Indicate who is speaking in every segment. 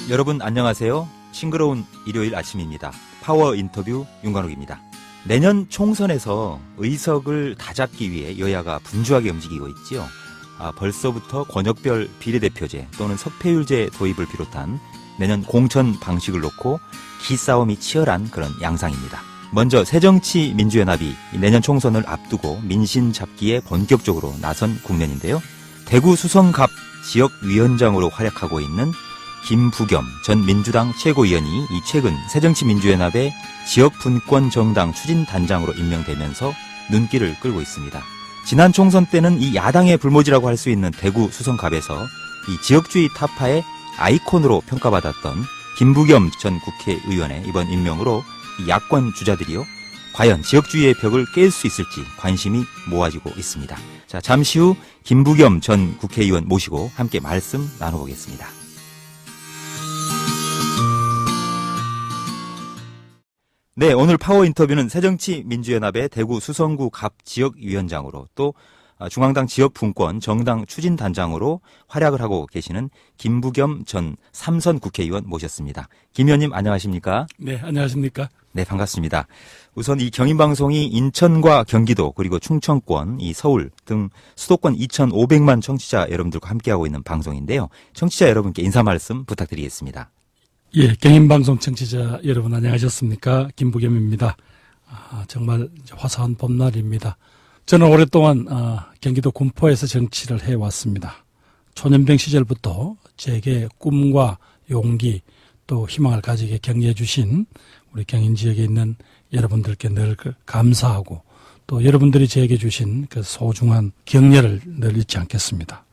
Speaker 1: 여러분 안녕하세요. 싱그러운 일요일 아침입니다. 파워 인터뷰 윤관욱입니다. 내년 총선에서 의석을 다잡기 위해 여야가 분주하게 움직이고 있지요. 벌써부터 권역별 비례대표제 또는 석패율제 도입을 비롯한 내년 공천 방식을 놓고 기싸움이 치열한 그런 양상입니다. 먼저 새정치민주연합이 내년 총선을 앞두고 민심 잡기에 본격적으로 나선 국면인데요. 대구 수성갑 지역위원장으로 활약하고 있는 김부겸 전 민주당 최고위원이 최근 새정치민주연합의 지역분권 정당 추진단장으로 임명되면서 눈길을 끌고 있습니다. 지난 총선 때는 이 야당의 불모지라고 할 수 있는 대구 수성갑에서 이 지역주의 타파의 아이콘으로 평가받았던 김부겸 전 국회의원의 이번 임명으로 이 야권 주자들이요, 과연 지역주의의 벽을 깰 수 있을지 관심이 모아지고 있습니다. 자, 잠시 후 김부겸 전 국회의원 모시고 함께 말씀 나눠보겠습니다. 네, 오늘 파워 인터뷰는 새정치민주연합의 대구 수성구 갑 지역위원장으로 또 중앙당 지역분권 정당 추진단장으로 활약을 하고 계시는 김부겸 전 삼선 국회의원 모셨습니다. 김 의원님 안녕하십니까?
Speaker 2: 네, 안녕하십니까?
Speaker 1: 네, 반갑습니다. 우선 이 경인방송이 인천과 경기도 그리고 충청권, 이 서울 등 수도권 2,500만 청취자 여러분들과 함께하고 있는 방송인데요. 청취자 여러분께 인사 말씀 부탁드리겠습니다.
Speaker 2: 예, 경인방송 청취자 여러분 안녕하셨습니까? 김부겸입니다. 정말 화사한 봄날입니다. 저는 오랫동안 경기도 군포에서 정치를 해왔습니다. 초년병 시절부터 제게 꿈과 용기 또 희망을 가지게 격려해 주신 우리 경인 지역에 있는 여러분들께 늘 감사하고 또 여러분들이 제게 주신 그 소중한 격려를 늘 잊지 않겠습니다.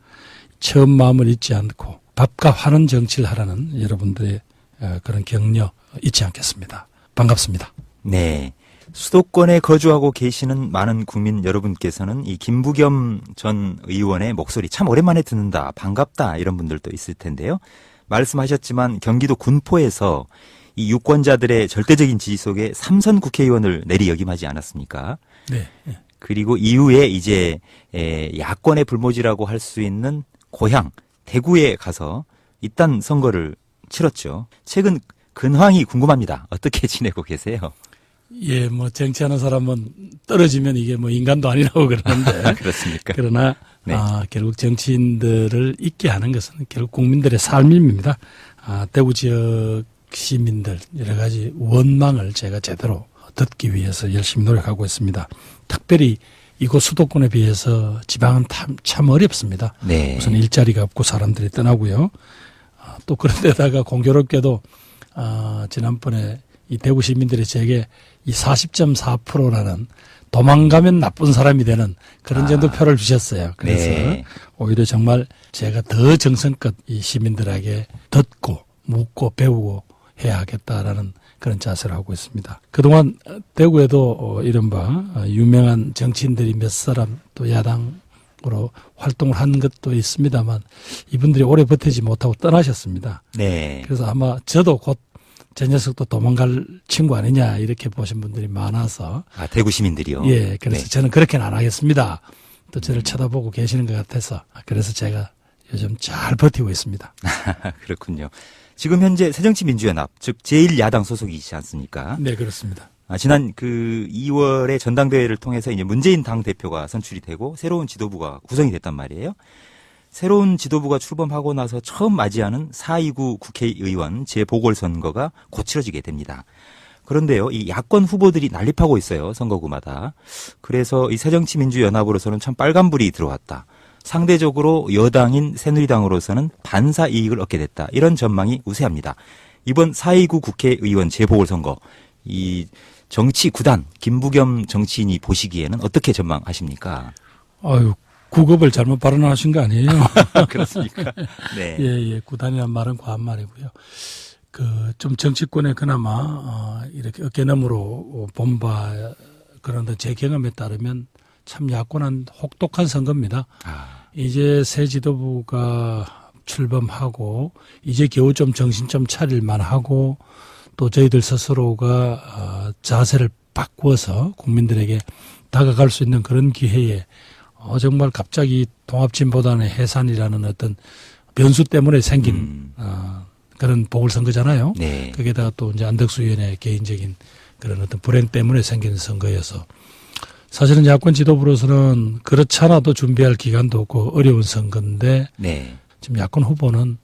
Speaker 2: 처음 마음을 잊지 않고 밥과 하는 정치를 하라는 여러분들의 그런 격려 잊지 않겠습니다. 반갑습니다.
Speaker 1: 네. 수도권에 거주하고 계시는 많은 국민 여러분께서는 이 김부겸 전 의원의 목소리 참 오랜만에 듣는다, 반갑다 이런 분들도 있을 텐데요. 말씀하셨지만 경기도 군포에서 이 유권자들의 절대적인 지지 속에 삼선 국회의원을 내리역임하지 않았습니까?
Speaker 2: 네.
Speaker 1: 그리고 이후에 이제 야권의 불모지라고 할 수 있는 고향 대구에 가서 이딴 선거를 치렀죠. 최근 근황이 궁금합니다. 어떻게 지내고 계세요?
Speaker 2: 예, 뭐 정치하는 사람은 떨어지면 이게 뭐 인간도 아니라고 그러는데
Speaker 1: 그렇습니까?
Speaker 2: 그러나
Speaker 1: 네.
Speaker 2: 결국 정치인들을 있게 하는 것은 결국 국민들의 삶입니다. 대구 지역 시민들 여러 가지 원망을 제가 제대로 듣기 위해서 열심히 노력하고 있습니다. 특별히 이곳 수도권에 비해서 지방은 참 어렵습니다.
Speaker 1: 네.
Speaker 2: 우선 일자리가 없고 사람들이 떠나고요. 또 그런데다가 공교롭게도 지난번에 이 대구 시민들이 제게 이 40.4%라는 도망가면 나쁜 사람이 되는 그런 정도 표를 주셨어요. 그래서
Speaker 1: 네.
Speaker 2: 오히려 정말 제가 더 정성껏 이 시민들에게 듣고 묻고 배우고 해야 하겠다라는 그런 자세를 하고 있습니다. 그동안 대구에도 이른바 유명한 정치인들이 몇 사람 또 야당으로 활동을 한 것도 있습니다만 이분들이 오래 버티지 못하고 떠나셨습니다.
Speaker 1: 네.
Speaker 2: 그래서 아마 저도 곧 저 녀석도 도망갈 친구 아니냐 이렇게 보신 분들이 많아서
Speaker 1: 대구 시민들이요?
Speaker 2: 예, 그래서
Speaker 1: 네.
Speaker 2: 저는 그렇게는 안 하겠습니다. 또 저를 쳐다보고 계시는 것 같아서 그래서 제가 요즘 잘 버티고 있습니다.
Speaker 1: 그렇군요. 지금 현재 새정치민주연합, 즉 제1야당 소속이시지 않습니까?
Speaker 2: 네, 그렇습니다.
Speaker 1: 지난 2월에 전당대회를 통해서 이제 문재인 당 대표가 선출이 되고 새로운 지도부가 구성이 됐단 말이에요. 새로운 지도부가 출범하고 나서 처음 맞이하는 4.29 국회의원 재보궐선거가 곧 치러지게 됩니다. 그런데요, 이 야권 후보들이 난립하고 있어요, 선거구마다. 그래서 이 새정치민주연합으로서는 참 빨간불이 들어왔다. 상대적으로 여당인 새누리당으로서는 반사 이익을 얻게 됐다. 이런 전망이 우세합니다. 이번 4.29 국회의원 재보궐선거, 이 정치 구단, 김부겸 정치인이 보시기에는 어떻게 전망하십니까?
Speaker 2: 아유, 구급을 잘못 발언하신 거 아니에요?
Speaker 1: 그렇습니까? 네.
Speaker 2: 예, 구단이란 말은 과한 말이고요. 좀 정치권에 그나마, 이렇게 어깨너머로 본바, 그런데 제 경험에 따르면 참 야권은 혹독한 선거입니다. 이제 새 지도부가 출범하고, 이제 겨우 좀 정신 좀 차릴만 하고, 또 저희들 스스로가 자세를 바꾸어서 국민들에게 다가갈 수 있는 그런 기회에 정말 갑자기 통합진보단의 해산이라는 어떤 변수 때문에 생긴 그런 보궐선거잖아요.
Speaker 1: 네.
Speaker 2: 거기에다가 또 이제 안덕수 의원의 개인적인 그런 어떤 불행 때문에 생긴 선거여서 사실은 야권 지도부로서는 그렇지 않아도 준비할 기간도 없고 어려운 선거인데
Speaker 1: 네.
Speaker 2: 지금 야권 후보는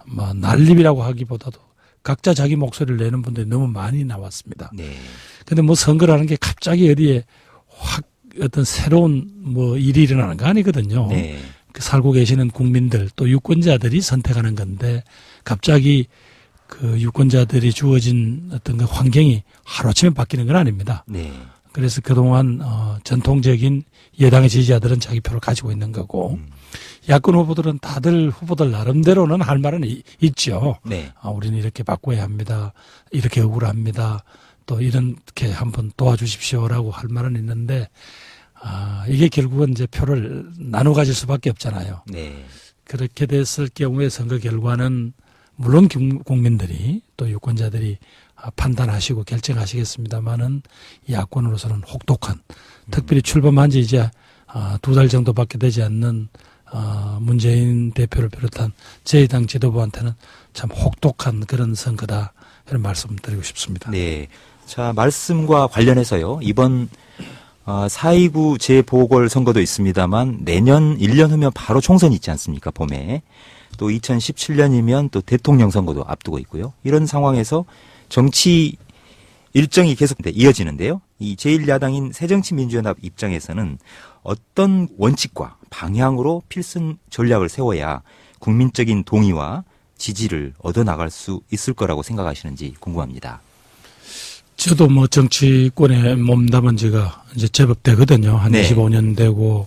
Speaker 2: 뭐 난립이라고 하기보다도 각자 자기 목소리를 내는 분들이 너무 많이 나왔습니다.
Speaker 1: 네.
Speaker 2: 근데 뭐 선거라는 게 갑자기 어디에 확 어떤 새로운 뭐 일이 일어나는 거 아니거든요.
Speaker 1: 네.
Speaker 2: 그 살고 계시는 국민들 또 유권자들이 선택하는 건데 갑자기 그 유권자들이 주어진 어떤 그 환경이 하루아침에 바뀌는 건 아닙니다.
Speaker 1: 네.
Speaker 2: 그래서 그동안 전통적인 여당의 지지자들은 자기 표를 가지고 있는 거고 야권 후보들은 다들 후보들 나름대로는 할 말은 있죠.
Speaker 1: 네.
Speaker 2: 우리는 이렇게 바꿔야 합니다. 이렇게 억울합니다. 또 이렇게 한번 도와주십시오라고 할 말은 있는데 이게 결국은 이제 표를 나눠 가질 수밖에 없잖아요.
Speaker 1: 네.
Speaker 2: 그렇게 됐을 경우에 선거 결과는 물론 국민들이 또 유권자들이 판단하시고 결정하시겠습니다만은 야권으로서는 혹독한 특별히 출범한 지 이제 2달 정도밖에 되지 않는 문재인 대표를 비롯한 저희 당 지도부한테는 참 혹독한 그런 선거다 이런 말씀 드리고 싶습니다.
Speaker 1: 네. 자, 말씀과 관련해서요. 이번 4.29 재보궐선거도 있습니다만 내년 1년 후면 바로 총선이 있지 않습니까? 봄에. 또 2017년이면 또 대통령 선거도 앞두고 있고요. 이런 상황에서 정치 일정이 계속 이어지는데요. 이 제1야당인 새정치민주연합 입장에서는 어떤 원칙과 방향으로 필승 전략을 세워야 국민적인 동의와 지지를 얻어나갈 수 있을 거라고 생각하시는지 궁금합니다.
Speaker 2: 저도 뭐 정치권에 몸담은 지가 이제 제법 되거든요. 한
Speaker 1: 네.
Speaker 2: 25년 되고,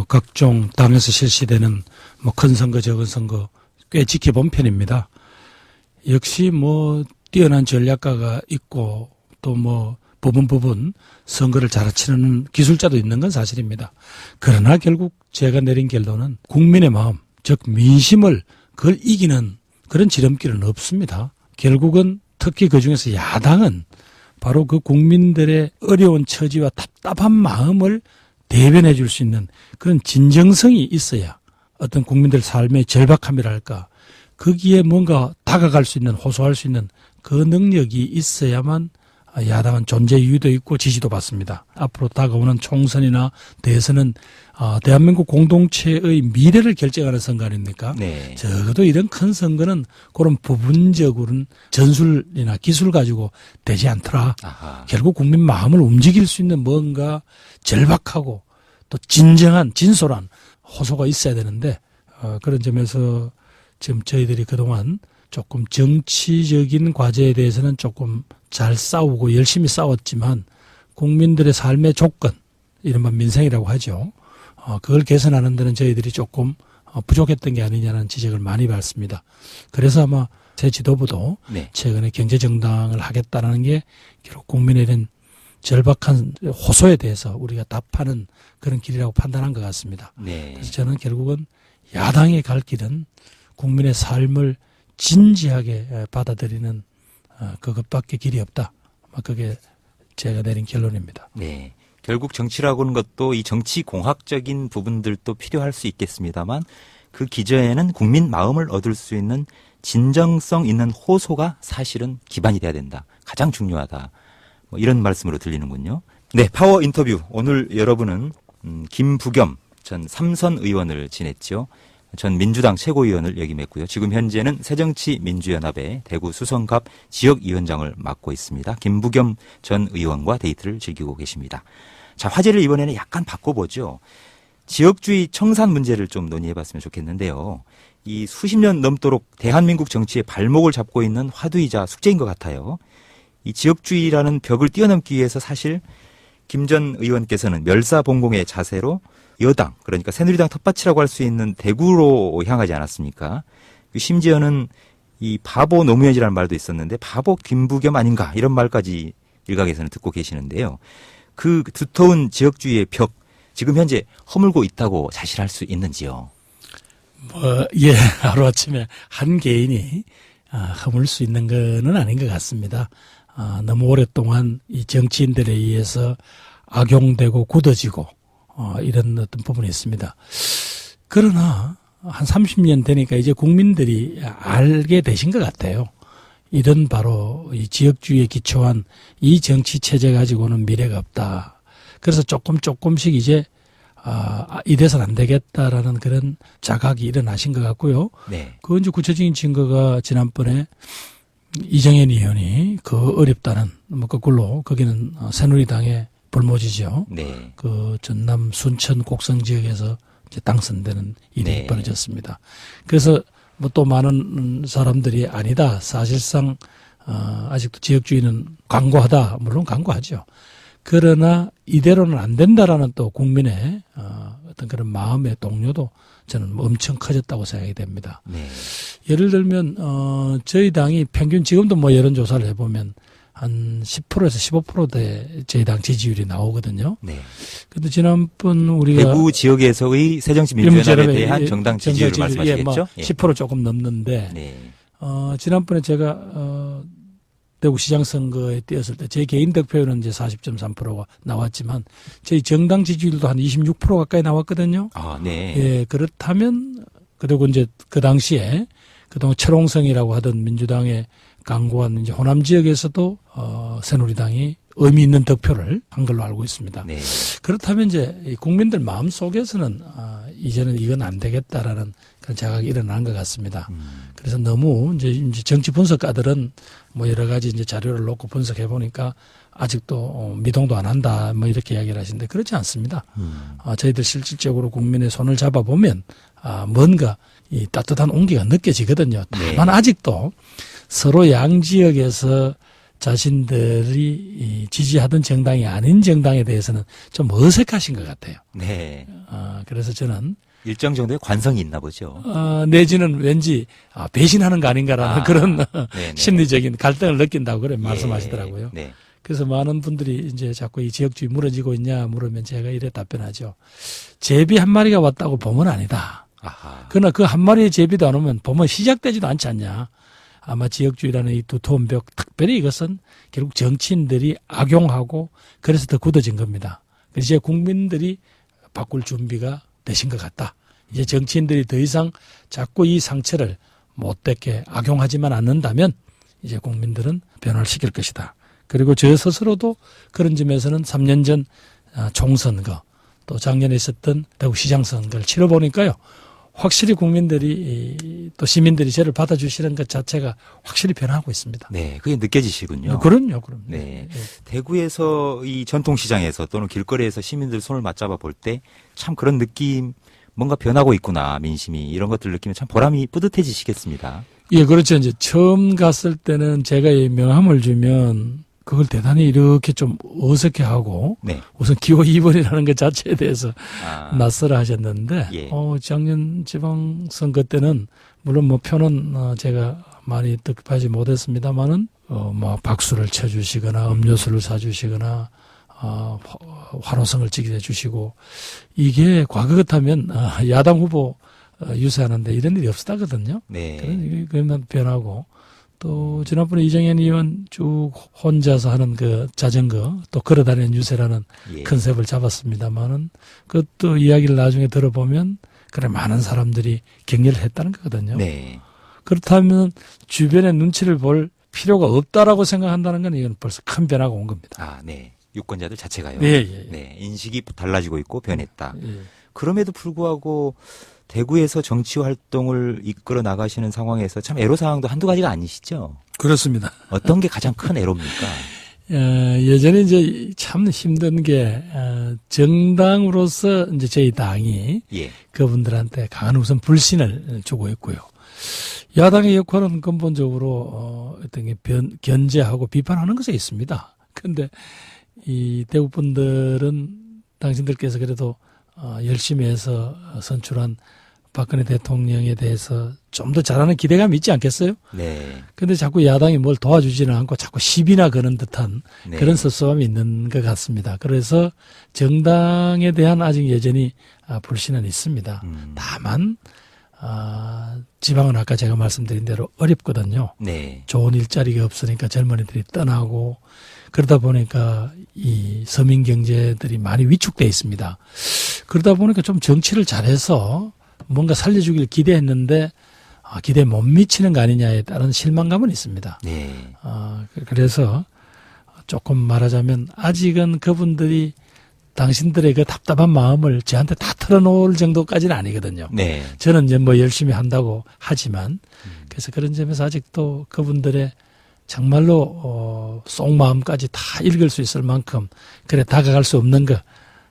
Speaker 2: 각종 당에서 실시되는 뭐 큰 선거, 적은 선거 꽤 지켜본 편입니다. 역시 뭐 뛰어난 전략가가 있고 또 뭐 부분 선거를 잘 치르는 기술자도 있는 건 사실입니다. 그러나 결국 제가 내린 결론은 국민의 마음, 즉 민심을 그걸 이기는 그런 지름길은 없습니다. 결국은 특히 그중에서 야당은 바로 그 국민들의 어려운 처지와 답답한 마음을 대변해 줄 수 있는 그런 진정성이 있어야 어떤 국민들 삶의 절박함이랄까 거기에 뭔가 다가갈 수 있는 호소할 수 있는 그 능력이 있어야만 야당은 존재 이유도 있고 지지도 받습니다. 앞으로 다가오는 총선이나 대선은 대한민국 공동체의 미래를 결정하는 선거 아닙니까?
Speaker 1: 네.
Speaker 2: 적어도 이런 큰 선거는 그런 부분적으로는 전술이나 기술 가지고 되지 않더라.
Speaker 1: 아하.
Speaker 2: 결국 국민 마음을 움직일 수 있는 뭔가 절박하고 또 진정한 진솔한 호소가 있어야 되는데 그런 점에서 지금 저희들이 그동안 조금 정치적인 과제에 대해서는 조금 잘 싸우고 열심히 싸웠지만 국민들의 삶의 조건, 이른바 민생이라고 하죠. 그걸 개선하는 데는 저희들이 조금 부족했던 게 아니냐는 지적을 많이 받습니다. 그래서 아마 새 지도부도
Speaker 1: 네.
Speaker 2: 최근에 경제정당을 하겠다는 게 결국 국민의 이런 절박한 호소에 대해서 우리가 답하는 그런 길이라고 판단한 것 같습니다.
Speaker 1: 네.
Speaker 2: 그래서 저는 결국은 야당의 갈 길은 국민의 삶을 진지하게 받아들이는 그것밖에 길이 없다. 그게 제가 내린 결론입니다.
Speaker 1: 네. 결국 정치라고 하는 것도 이 정치 공학적인 부분들도 필요할 수 있겠습니다만 그 기저에는 국민 마음을 얻을 수 있는 진정성 있는 호소가 사실은 기반이 돼야 된다. 가장 중요하다. 뭐 이런 말씀으로 들리는군요. 네, 파워 인터뷰. 오늘 여러분은 김부겸 전 삼선 의원을 지냈죠. 전 민주당 최고위원을 역임했고요. 지금 현재는 새정치민주연합의 대구 수성갑 지역위원장을 맡고 있습니다. 김부겸 전 의원과 데이트를 즐기고 계십니다. 자, 화제를 이번에는 약간 바꿔보죠. 지역주의 청산 문제를 좀 논의해봤으면 좋겠는데요. 이 수십 년 넘도록 대한민국 정치의 발목을 잡고 있는 화두이자 숙제인 것 같아요. 이 지역주의라는 벽을 뛰어넘기 위해서 사실 김 전 의원께서는 멸사봉공의 자세로 여당, 그러니까 새누리당 텃밭이라고 할 수 있는 대구로 향하지 않았습니까? 심지어는 이 바보 노무현이라는 말도 있었는데 바보 김부겸 아닌가 이런 말까지 일각에서는 듣고 계시는데요. 그 두터운 지역주의의 벽 지금 현재 허물고 있다고 자실할 수 있는지요?
Speaker 2: 하루아침에 한 개인이 허물 수 있는 거는 아닌 것 같습니다. 너무 오랫동안 이 정치인들에 의해서 악용되고 굳어지고 이런 어떤 부분이 있습니다. 그러나 한 30년 되니까 이제 국민들이 알게 되신 것 같아요. 이런 바로 이 지역주의에 기초한 이 정치 체제 가지고는 미래가 없다. 그래서 조금씩 이제 이래서는 안 되겠다라는 그런 자각이 일어나신 것 같고요.
Speaker 1: 네.
Speaker 2: 그 이제 구체적인 증거가 지난번에 이정현 의원이 그 어렵다는 뭐 거꾸로 거기는 새누리당의 불모지죠.
Speaker 1: 네.
Speaker 2: 그 전남 순천 곡성 지역에서 이제 당선되는 일이
Speaker 1: 네.
Speaker 2: 벌어졌습니다. 그래서 뭐 또 많은 사람들이 아니다. 사실상 아직도 지역주의는 강고하다. 물론 강고하죠. 그러나 이대로는 안 된다라는 또 국민의 어떤 그런 마음의 동료도 저는 엄청 커졌다고 생각이 됩니다.
Speaker 1: 네.
Speaker 2: 예를 들면 저희 당이 평균 지금도 뭐 여론조사를 해보면 한 10%에서 15%대 저희 당 지지율이 나오거든요.
Speaker 1: 네.
Speaker 2: 근데 지난번 우리가
Speaker 1: 대구 지역에서의 새정치민주연합에 대한 정당 지지율을
Speaker 2: 뭐
Speaker 1: 말씀하시겠죠?
Speaker 2: 10% 조금 넘는데
Speaker 1: 네.
Speaker 2: 지난번에 제가 대구시장 선거에 뛰었을 때 제 개인 득표율은 이제 40.3%가 나왔지만 저희 정당 지지율도 한 26% 가까이 나왔거든요.
Speaker 1: 아, 네.
Speaker 2: 예, 그렇다면 그리고 이제 그 당시에 그동안 철옹성이라고 하던 민주당의 강고한 이제 호남 지역에서도 새누리당이 의미 있는 득표를 한 걸로 알고 있습니다.
Speaker 1: 네.
Speaker 2: 그렇다면 이제 이 국민들 마음 속에서는 이제는 이건 안 되겠다라는 그런 자각이 일어난 것 같습니다. 그래서 너무 이제 정치 분석가들은 뭐 여러 가지 이제 자료를 놓고 분석해 보니까 아직도 미동도 안 한다 뭐 이렇게 이야기를 하시는데 그렇지 않습니다. 저희들 실질적으로 국민의 손을 잡아보면 뭔가 이 따뜻한 온기가 느껴지거든요. 다만 아직도 서로 양 지역에서 자신들이 지지하던 정당이 아닌 정당에 대해서는 좀 어색하신 것 같아요.
Speaker 1: 네.
Speaker 2: 그래서 저는
Speaker 1: 일정 정도의 관성이 있나 보죠.
Speaker 2: 내지는 왠지 배신하는 거 아닌가라는 그런
Speaker 1: 네네.
Speaker 2: 심리적인 갈등을 느낀다고 그래 말씀하시더라고요.
Speaker 1: 네.
Speaker 2: 그래서 많은 분들이 이제 자꾸 이 지역주의 무너지고 있냐 물으면 제가 이래 답변하죠. 제비 한 마리가 왔다고 봄은 아니다.
Speaker 1: 아하.
Speaker 2: 그러나 그 한 마리의 제비도 안 오면 봄은 시작되지도 않지 않냐. 아마 지역주의라는 이 두터운 벽, 특별히 이것은 결국 정치인들이 악용하고 그래서 더 굳어진 겁니다. 그래서 이제 국민들이 바꿀 준비가 되신 것 같다. 이제 정치인들이 더 이상 자꾸 이 상처를 못되게 악용하지만 않는다면 이제 국민들은 변화를 시킬 것이다. 그리고 저 스스로도 그런 점에서는 3년 전 총선거 또 작년에 있었던 대구시장 선거를 치러보니까요. 확실히 국민들이 또 시민들이 저를 받아주시는 것 자체가 확실히 변하고 있습니다.
Speaker 1: 네, 그게 느껴지시군요.
Speaker 2: 그럼요.
Speaker 1: 네. 대구에서 이 전통시장에서 또는 길거리에서 시민들 손을 맞잡아 볼 때 참 그런 느낌, 뭔가 변하고 있구나, 민심이. 이런 것들 느끼면 참 보람이 뿌듯해지시겠습니다.
Speaker 2: 예, 그렇죠. 이제 처음 갔을 때는 제가 이 명함을 주면 그걸 대단히 이렇게 좀 어색해하고
Speaker 1: 네.
Speaker 2: 우선 기호 2번이라는 것 자체에 대해서 낯설어 하셨는데
Speaker 1: 예.
Speaker 2: 작년 지방선거 때는 물론 뭐 표는 제가 많이 득하지 못했습니다만은 뭐 박수를 쳐주시거나 음료수를 사주시거나 환호성을 찍게 해주시고 이게 과거 같으면 야당 후보 유세하는데 이런 일이 없었다거든요.
Speaker 1: 네.
Speaker 2: 그러면 변하고 또 지난번에 이정현 의원 쭉 혼자서 하는 그 자전거 또 걸어다니는 유세라는
Speaker 1: 예.
Speaker 2: 컨셉을 잡았습니다만은 그것도 이야기를 나중에 들어보면 그래 많은 사람들이 격려를 했다는 거거든요.
Speaker 1: 네.
Speaker 2: 그렇다면 주변의 눈치를 볼 필요가 없다라고 생각한다는 건 이건 벌써 큰 변화가 온 겁니다.
Speaker 1: 네. 유권자들 자체가요.
Speaker 2: 예.
Speaker 1: 네. 인식이 달라지고 있고 변했다.
Speaker 2: 예.
Speaker 1: 그럼에도 불구하고 대구에서 정치 활동을 이끌어 나가시는 상황에서 참 애로사항도 한두 가지가 아니시죠?
Speaker 2: 그렇습니다.
Speaker 1: 어떤 게 가장 큰 애로입니까?
Speaker 2: 예전에 이제 참 힘든 게 정당으로서 이제 저희 당이
Speaker 1: 예.
Speaker 2: 그분들한테 강한 우선 불신을 주고 있고요. 야당의 역할은 근본적으로 어떤 게 견제하고 비판하는 것에 있습니다. 그런데 이 대구 분들은 당신들께서 그래도 열심히 해서 선출한 박근혜 대통령에 대해서 좀 더 잘하는 기대감이 있지 않겠어요?
Speaker 1: 네.
Speaker 2: 근데 자꾸 야당이 뭘 도와주지는 않고 자꾸 시비나 거는 듯한
Speaker 1: 네.
Speaker 2: 그런 섭섭함이 있는 것 같습니다. 그래서 정당에 대한 아직 여전히 불신은 있습니다. 다만 지방은 아까 제가 말씀드린 대로 어렵거든요.
Speaker 1: 네.
Speaker 2: 좋은 일자리가 없으니까 젊은이들이 떠나고 그러다 보니까 이 서민 경제들이 많이 위축돼 있습니다. 그러다 보니까 좀 정치를 잘해서 뭔가 살려주길 기대했는데 기대에 못 미치는 거 아니냐에 따른 실망감은 있습니다.
Speaker 1: 네.
Speaker 2: 그래서 조금 말하자면 아직은 그분들이 당신들의 그 답답한 마음을 저한테 다 털어놓을 정도까지는 아니거든요.
Speaker 1: 네.
Speaker 2: 저는 이제 뭐 열심히 한다고 하지만 그래서 그런 점에서 아직도 그분들의 정말로 속마음까지 다 읽을 수 있을 만큼 그래 다가갈 수 없는 거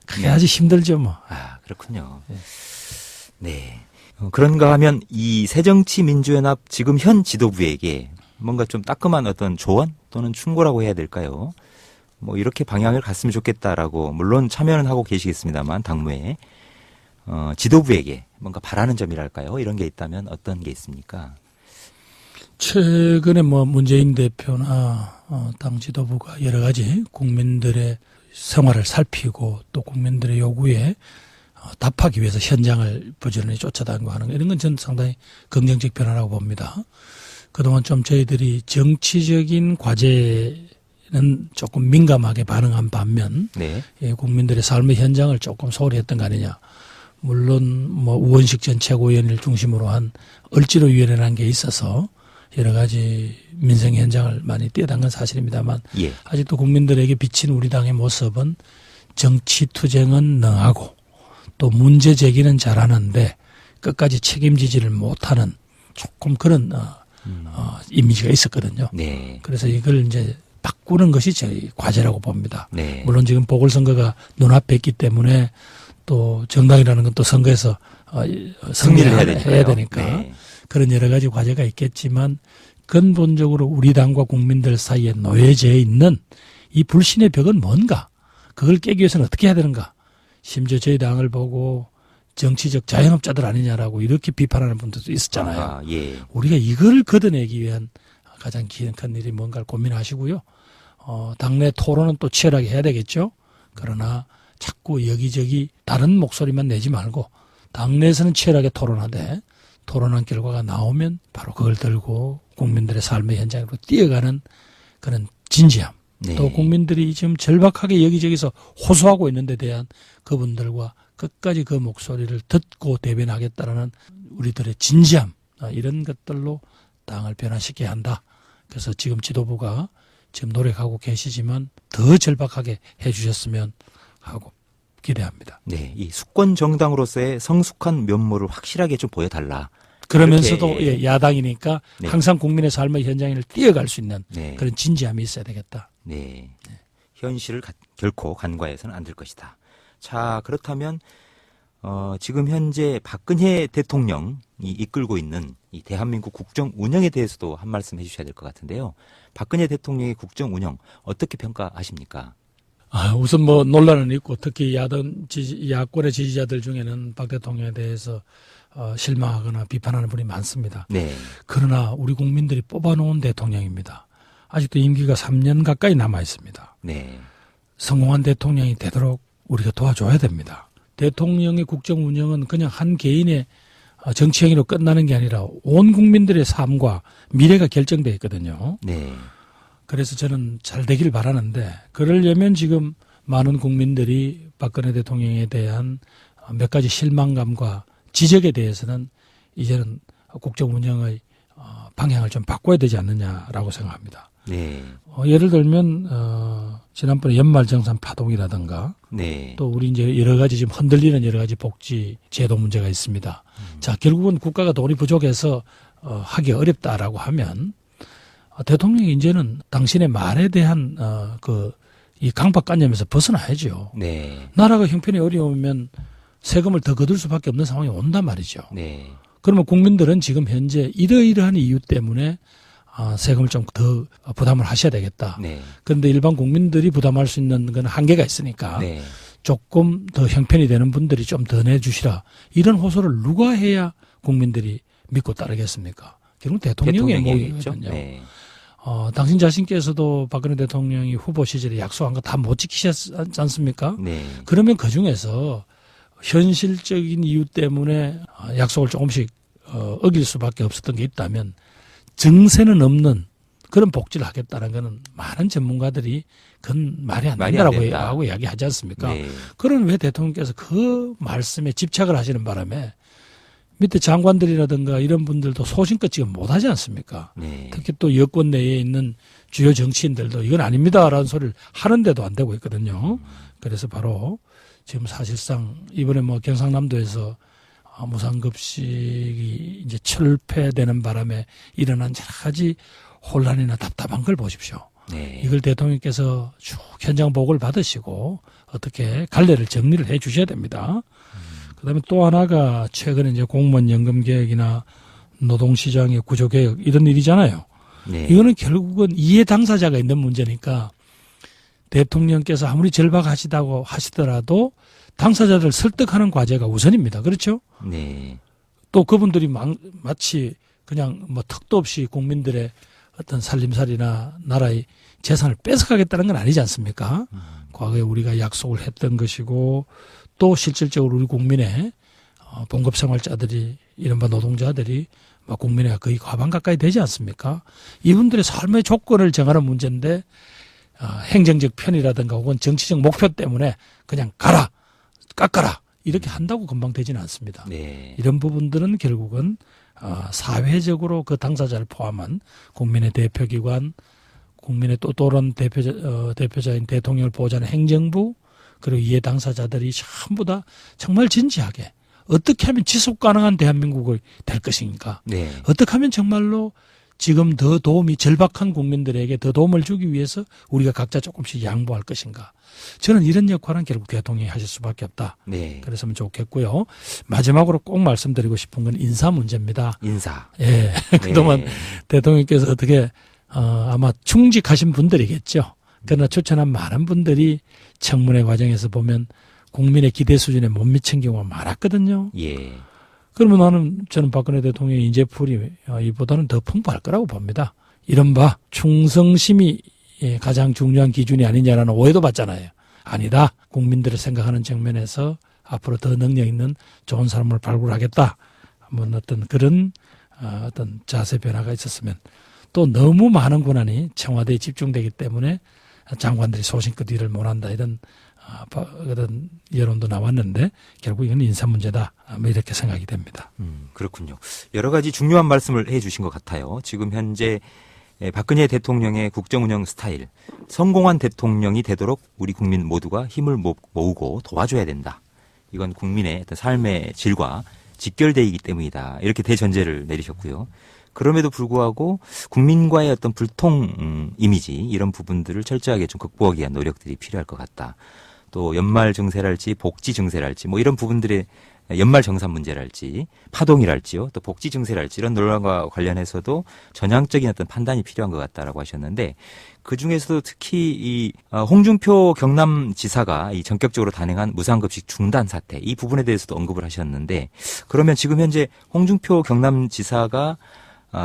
Speaker 2: 그게 아주 힘들죠 뭐.
Speaker 1: 그렇군요. 네. 그런가 하면 이 새정치민주연합 지금 현 지도부에게 뭔가 좀 따끔한 어떤 조언 또는 충고라고 해야 될까요? 뭐 이렇게 방향을 갔으면 좋겠다라고 물론 참여는 하고 계시겠습니다만 당무에 지도부에게 뭔가 바라는 점이랄까요? 이런 게 있다면 어떤 게 있습니까?
Speaker 2: 최근에 뭐 문재인 대표나 당 지도부가 여러 가지 국민들의 생활을 살피고 또 국민들의 요구에 답하기 위해서 현장을 부지런히 쫓아다니고 하는 이런 건 저는 상당히 긍정적 변화라고 봅니다. 그동안 좀 저희들이 정치적인 과제는 조금 민감하게 반응한 반면
Speaker 1: 네.
Speaker 2: 국민들의 삶의 현장을 조금 소홀히 했던 거 아니냐. 물론 뭐 우원식 전 최고위원을 중심으로 한 을지로위원회라는 게 있어서 여러 가지 민생 현장을 많이 뛰어난 건 사실입니다만
Speaker 1: 예.
Speaker 2: 아직도 국민들에게 비친 우리 당의 모습은 정치 투쟁은 능하고 또 문제 제기는 잘하는데 끝까지 책임지지를 못하는 조금 그런 이미지가 있었거든요.
Speaker 1: 네.
Speaker 2: 그래서 이걸 이제 바꾸는 것이 저희 과제라고 봅니다.
Speaker 1: 네.
Speaker 2: 물론 지금 보궐선거가 눈앞에 있기 때문에 또 정당이라는 건 또 선거에서 승리를 해야 되니까
Speaker 1: 네.
Speaker 2: 그런 여러 가지 과제가 있겠지만 근본적으로 우리 당과 국민들 사이에 놓여져 있는 이 불신의 벽은 뭔가 그걸 깨기 위해서는 어떻게 해야 되는가 심지어 저희 당을 보고 정치적 자영업자들 아니냐라고 이렇게 비판하는 분들도 있었잖아요.
Speaker 1: 예.
Speaker 2: 우리가 이걸 걷어내기 위한 가장 큰 일이 뭔가를 고민하시고요. 당내 토론은 또 치열하게 해야 되겠죠. 그러나 자꾸 여기저기 다른 목소리만 내지 말고 당내에서는 치열하게 토론하되 토론한 결과가 나오면 바로 그걸 들고 국민들의 삶의 현장으로 뛰어가는 그런 진지함.
Speaker 1: 네.
Speaker 2: 또 국민들이 지금 절박하게 여기저기서 호소하고 있는 데 대한 그분들과 끝까지 그 목소리를 듣고 대변하겠다라는 우리들의 진지함 이런 것들로 당을 변화시켜야 한다. 그래서 지금 지도부가 지금 노력하고 계시지만 더 절박하게 해 주셨으면 하고 기대합니다.
Speaker 1: 네. 이 수권 정당으로서의 성숙한 면모를 확실하게 좀 보여달라.
Speaker 2: 그러면서도
Speaker 1: 이렇게,
Speaker 2: 예, 야당이니까
Speaker 1: 네.
Speaker 2: 항상 국민의 삶의 현장을 뛰어갈 수 있는
Speaker 1: 네.
Speaker 2: 그런 진지함이 있어야 되겠다.
Speaker 1: 네. 현실을 결코 간과해서는 안 될 것이다. 자, 그렇다면 지금 현재 박근혜 대통령이 이끌고 있는 이 대한민국 국정 운영에 대해서도 한 말씀 해주셔야 될 것 같은데요. 박근혜 대통령의 국정 운영 어떻게 평가하십니까?
Speaker 2: 우선 뭐 논란은 있고 특히 야권의 지지자들 중에는 박 대통령에 대해서 실망하거나 비판하는 분이 많습니다.
Speaker 1: 네.
Speaker 2: 그러나 우리 국민들이 뽑아놓은 대통령입니다. 아직도 임기가 3년 가까이 남아 있습니다.
Speaker 1: 네.
Speaker 2: 성공한 대통령이 되도록 우리가 도와줘야 됩니다. 대통령의 국정 운영은 그냥 한 개인의 정치 행위로 끝나는 게 아니라 온 국민들의 삶과 미래가 결정되어 있거든요.
Speaker 1: 네.
Speaker 2: 그래서 저는 잘 되길 바라는데 그러려면 지금 많은 국민들이 박근혜 대통령에 대한 몇 가지 실망감과 지적에 대해서는 이제는 국정 운영의 방향을 좀 바꿔야 되지 않느냐라고 생각합니다.
Speaker 1: 네.
Speaker 2: 예를 들면 지난번에 연말정산 파동이라든가
Speaker 1: 네.
Speaker 2: 또 우리 이제 여러 가지 지금 흔들리는 여러 가지 복지 제도 문제가 있습니다. 자, 결국은 국가가 돈이 부족해서 하기 어렵다라고 하면 대통령이 이제는 당신의 말에 대한 이 강박관념에서 벗어나야죠.
Speaker 1: 네.
Speaker 2: 나라가 형편이 어려우면 세금을 더 거둘 수밖에 없는 상황이 온단 말이죠.
Speaker 1: 네.
Speaker 2: 그러면 국민들은 지금 현재 이러이러한 이유 때문에 세금을 좀 더 부담을 하셔야 되겠다.
Speaker 1: 네.
Speaker 2: 그런데 일반 국민들이 부담할 수 있는 건 한계가 있으니까
Speaker 1: 네.
Speaker 2: 조금 더 형편이 되는 분들이 좀 더 내주시라. 이런 호소를 누가 해야 국민들이 믿고 따르겠습니까? 결국 대통령의
Speaker 1: 대통령이겠죠.
Speaker 2: 목이거든요.
Speaker 1: 네.
Speaker 2: 당신 자신께서도 박근혜 대통령이 후보 시절에 약속한 거 다 못 지키셨지 않습니까?
Speaker 1: 네.
Speaker 2: 그러면 그중에서 현실적인 이유 때문에 약속을 조금씩 어길 수밖에 없었던 게 있다면 증세는 없는 그런 복지를 하겠다는 것은 많은 전문가들이 그건 말이 안
Speaker 1: 말이 안
Speaker 2: 된다라고
Speaker 1: 된다.
Speaker 2: 하고 이야기하지 않습니까?
Speaker 1: 네.
Speaker 2: 그런 왜 대통령께서 그 말씀에 집착을 하시는 바람에 밑에 장관들이라든가 이런 분들도 소신껏 지금 못하지 않습니까?
Speaker 1: 네.
Speaker 2: 특히 또 여권 내에 있는 주요 정치인들도 이건 아닙니다라는 소리를 하는데도 안 되고 있거든요. 그래서 바로 지금 사실상 이번에 뭐 경상남도에서 무상급식이 이제 철폐되는 바람에 일어난 여러 가지 혼란이나 답답한 걸 보십시오.
Speaker 1: 네.
Speaker 2: 이걸 대통령께서 쭉 현장 보고를 받으시고 어떻게 갈래를 정리를 해 주셔야 됩니다. 그다음에 또 하나가 최근에 이제 공무원 연금 개혁이나 노동시장의 구조 개혁 이런 일이잖아요.
Speaker 1: 네.
Speaker 2: 이거는 결국은 이해 당사자가 있는 문제니까 대통령께서 아무리 절박하시다고 하시더라도 당사자들 설득하는 과제가 우선입니다. 그렇죠?
Speaker 1: 네.
Speaker 2: 또 그분들이 마치 그냥 뭐 턱도 없이 국민들의 어떤 살림살이나 나라의 재산을 뺏어가겠다는 건 아니지 않습니까? 과거에 우리가 약속을 했던 것이고 또 실질적으로 우리 국민의 봉급생활자들이 이른바 노동자들이 막 국민의 거의 과반 가까이 되지 않습니까? 이분들의 삶의 조건을 정하는 문제인데 행정적 편이라든가 혹은 정치적 목표 때문에 그냥 가라, 깎아라 이렇게 한다고 금방 되지는 않습니다.
Speaker 1: 네.
Speaker 2: 이런 부분들은 결국은 사회적으로 그 당사자를 포함한 국민의 대표기관, 국민의 또 다른 대표자인 대통령을 보호하는 행정부 그리고 이해 당사자들이 전부 다 정말 진지하게 어떻게 하면 지속 가능한 대한민국이 될 것인가?
Speaker 1: 네.
Speaker 2: 어떻게 하면 정말로 지금 더 도움이 절박한 국민들에게 더 도움을 주기 위해서 우리가 각자 조금씩 양보할 것인가? 저는 이런 역할은 결국 대통령이 하실 수밖에 없다.
Speaker 1: 네.
Speaker 2: 그랬으면 좋겠고요. 마지막으로 꼭 말씀드리고 싶은 건 인사 문제입니다.
Speaker 1: 인사.
Speaker 2: 예. 그동안 대통령께서 어떻게 아마 충직하신 분들이겠죠. 그러나 추천한 많은 분들이 청문회 과정에서 보면 국민의 기대 수준에 못 미친 경우가 많았거든요.
Speaker 1: 예.
Speaker 2: 그러면 저는 박근혜 대통령의 인재풀이 이보다는 더 풍부할 거라고 봅니다. 이른바 충성심이 가장 중요한 기준이 아니냐라는 오해도 받잖아요. 아니다. 국민들을 생각하는 측면에서 앞으로 더 능력 있는 좋은 사람을 발굴하겠다. 한번 어떤 그런 어떤 자세 변화가 있었으면 또 너무 많은 권한이 청와대에 집중되기 때문에 장관들이 소신껏 일을 못한다 이런 그런 여론도 나왔는데 결국 이건 인사 문제다 뭐 이렇게 생각이 됩니다.
Speaker 1: 그렇군요. 여러 가지 중요한 말씀을 해 주신 것 같아요. 지금 현재 박근혜 대통령의 국정운영 스타일, 성공한 대통령이 되도록 우리 국민 모두가 힘을 모으고 도와줘야 된다. 이건 국민의 어떤 삶의 질과 직결되기 때문이다. 이렇게 대전제를 내리셨고요. 그럼에도 불구하고 국민과의 어떤 불통 이미지 이런 부분들을 철저하게 좀 극복하기 위한 노력들이 필요할 것 같다. 또 연말 증세랄지 복지 증세랄지 뭐 이런 부분들의 연말 정산 문제랄지 파동이랄지요. 또 복지 증세랄지 이런 논란과 관련해서도 전향적인 어떤 판단이 필요한 것 같다라고 하셨는데 그중에서도 특히 이 홍준표 경남지사가 이 전격적으로 단행한 무상급식 중단 사태 이 부분에 대해서도 언급을 하셨는데 그러면 지금 현재 홍준표 경남지사가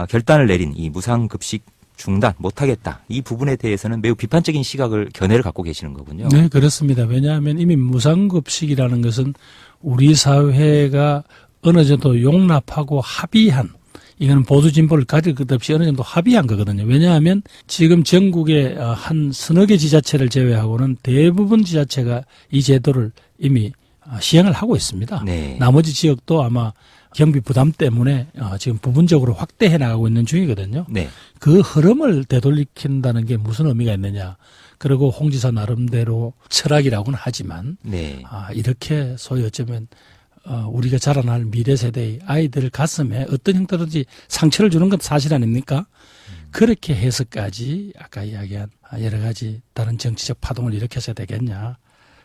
Speaker 1: 결단을 내린 이 무상급식 중단 못하겠다. 이 부분에 대해서는 매우 비판적인 시각을 견해를 갖고 계시는 거군요.
Speaker 2: 네, 그렇습니다. 왜냐하면 이미 무상급식이라는 것은 우리 사회가 어느 정도 용납하고 합의한 이거는 보수 진보를 가릴 것 없이 어느 정도 합의한 거거든요. 왜냐하면 지금 전국의 한 서너 개 지자체를 제외하고는 대부분 지자체가 이 제도를 이미 시행을 하고 있습니다.
Speaker 1: 네.
Speaker 2: 나머지 지역도 아마 경비 부담 때문에 지금 부분적으로 확대해 나가고 있는 중이거든요.
Speaker 1: 네.
Speaker 2: 그 흐름을 되돌리킨다는 게 무슨 의미가 있느냐. 그리고 홍 지사 나름대로 철학이라고는 하지만
Speaker 1: 네.
Speaker 2: 이렇게 소위 어쩌면 우리가 자라날 미래 세대의 아이들 가슴에 어떤 형태로든지 상처를 주는 건 사실 아닙니까? 그렇게 해서까지 아까 이야기한 여러 가지 다른 정치적 파동을 일으켜서야 되겠냐.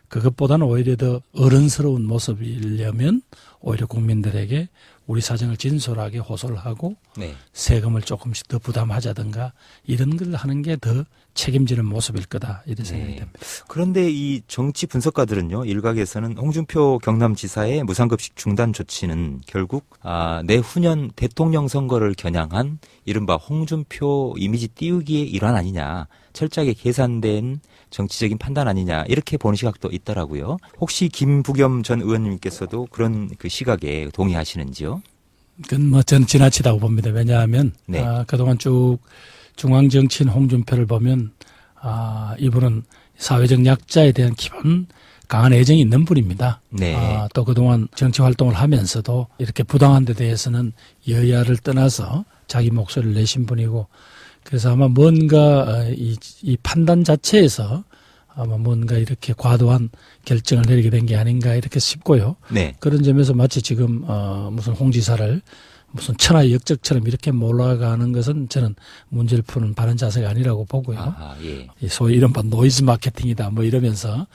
Speaker 2: 그것보다는 오히려 더 어른스러운 모습이려면 오히려 국민들에게 우리 사정을 진솔하게 호소를 하고
Speaker 1: 네.
Speaker 2: 세금을 조금씩 더 부담하자든가 이런 걸 하는 게 더 책임지는 모습일 거다 이런 생각이 됩니다.
Speaker 1: 그런데 이 정치 분석가들은요. 일각에서는 홍준표 경남지사의 무상급식 중단 조치는 결국 내후년 대통령 선거를 겨냥한 이른바 홍준표 이미지 띄우기의 일환 아니냐. 철저하게 계산된 정치적인 판단 아니냐 이렇게 보는 시각도 있더라고요. 혹시 김부겸 전 의원님께서도 그런 그 시각에 동의하시는지요?
Speaker 2: 그건 뭐 저는 지나치다고 봅니다. 왜냐하면
Speaker 1: 네.
Speaker 2: 그동안 쭉 중앙 정치인 홍준표를 보면 이분은 사회적 약자에 대한 기본 강한 애정이 있는 분입니다.
Speaker 1: 네.
Speaker 2: 또 그동안 정치 활동을 하면서도 이렇게 부당한 데 대해서는 여야를 떠나서 자기 목소리를 내신 분이고, 그래서 아마 뭔가 이 판단 자체에서 아마 뭔가 이렇게 과도한 결정을 내리게 된 게 아닌가 이렇게 싶고요.
Speaker 1: 네.
Speaker 2: 그런 점에서 마치 지금 무슨 홍 지사를 무슨 천하의 역적처럼 이렇게 몰아가는 것은 저는 문제를 푸는 바른 자세가 아니라고 보고요.
Speaker 1: 아하, 예.
Speaker 2: 소위 이른바 노이즈 마케팅이다 뭐 이러면서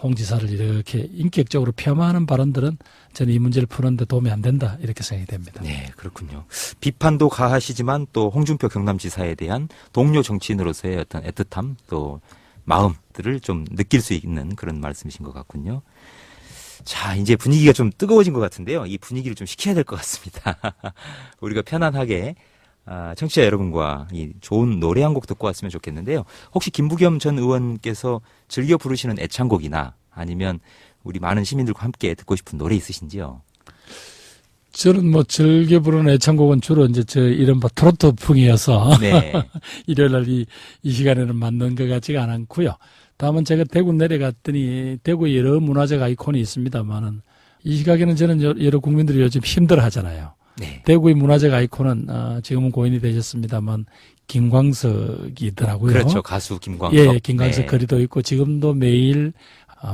Speaker 2: 홍 지사를 이렇게 인격적으로 폄하하는 발언들은 저는 이 문제를 푸는데 도움이 안 된다 이렇게 생각이 됩니다.
Speaker 1: 네, 그렇군요. 비판도 가하시지만 또 홍준표 경남지사에 대한 동료 정치인으로서의 어떤 애틋함 또 마음들을 좀 느낄 수 있는 그런 말씀이신 것 같군요. 자, 이제 분위기가 좀 뜨거워진 것 같은데요. 이 분위기를 좀 식혀야 될 것 같습니다. 우리가 편안하게 청취자 여러분과 이 좋은 노래 한 곡 듣고 왔으면 좋겠는데요. 혹시 김부겸 전 의원께서 즐겨 부르시는 애창곡이나 아니면 우리 많은 시민들과 함께 듣고 싶은 노래 있으신지요?
Speaker 2: 저는 뭐 즐겨 부르는 애창곡은 주로 이제 저 이른바 트로트풍이어서
Speaker 1: 네.
Speaker 2: 일요일 날 이 시간에는 맞는 것 같지가 않고요. 다만 제가 대구 내려갔더니 대구에 여러 문화적 아이콘이 있습니다만은 이 시각에는 저는 여러 국민들이 요즘 힘들어 하잖아요.
Speaker 1: 네.
Speaker 2: 대구의 문화적 아이콘은 지금은 고인이 되셨습니다만 김광석이더라고요.
Speaker 1: 그렇죠. 가수 김광석.
Speaker 2: 예, 김광석
Speaker 1: 네.
Speaker 2: 거리도 있고 지금도 매일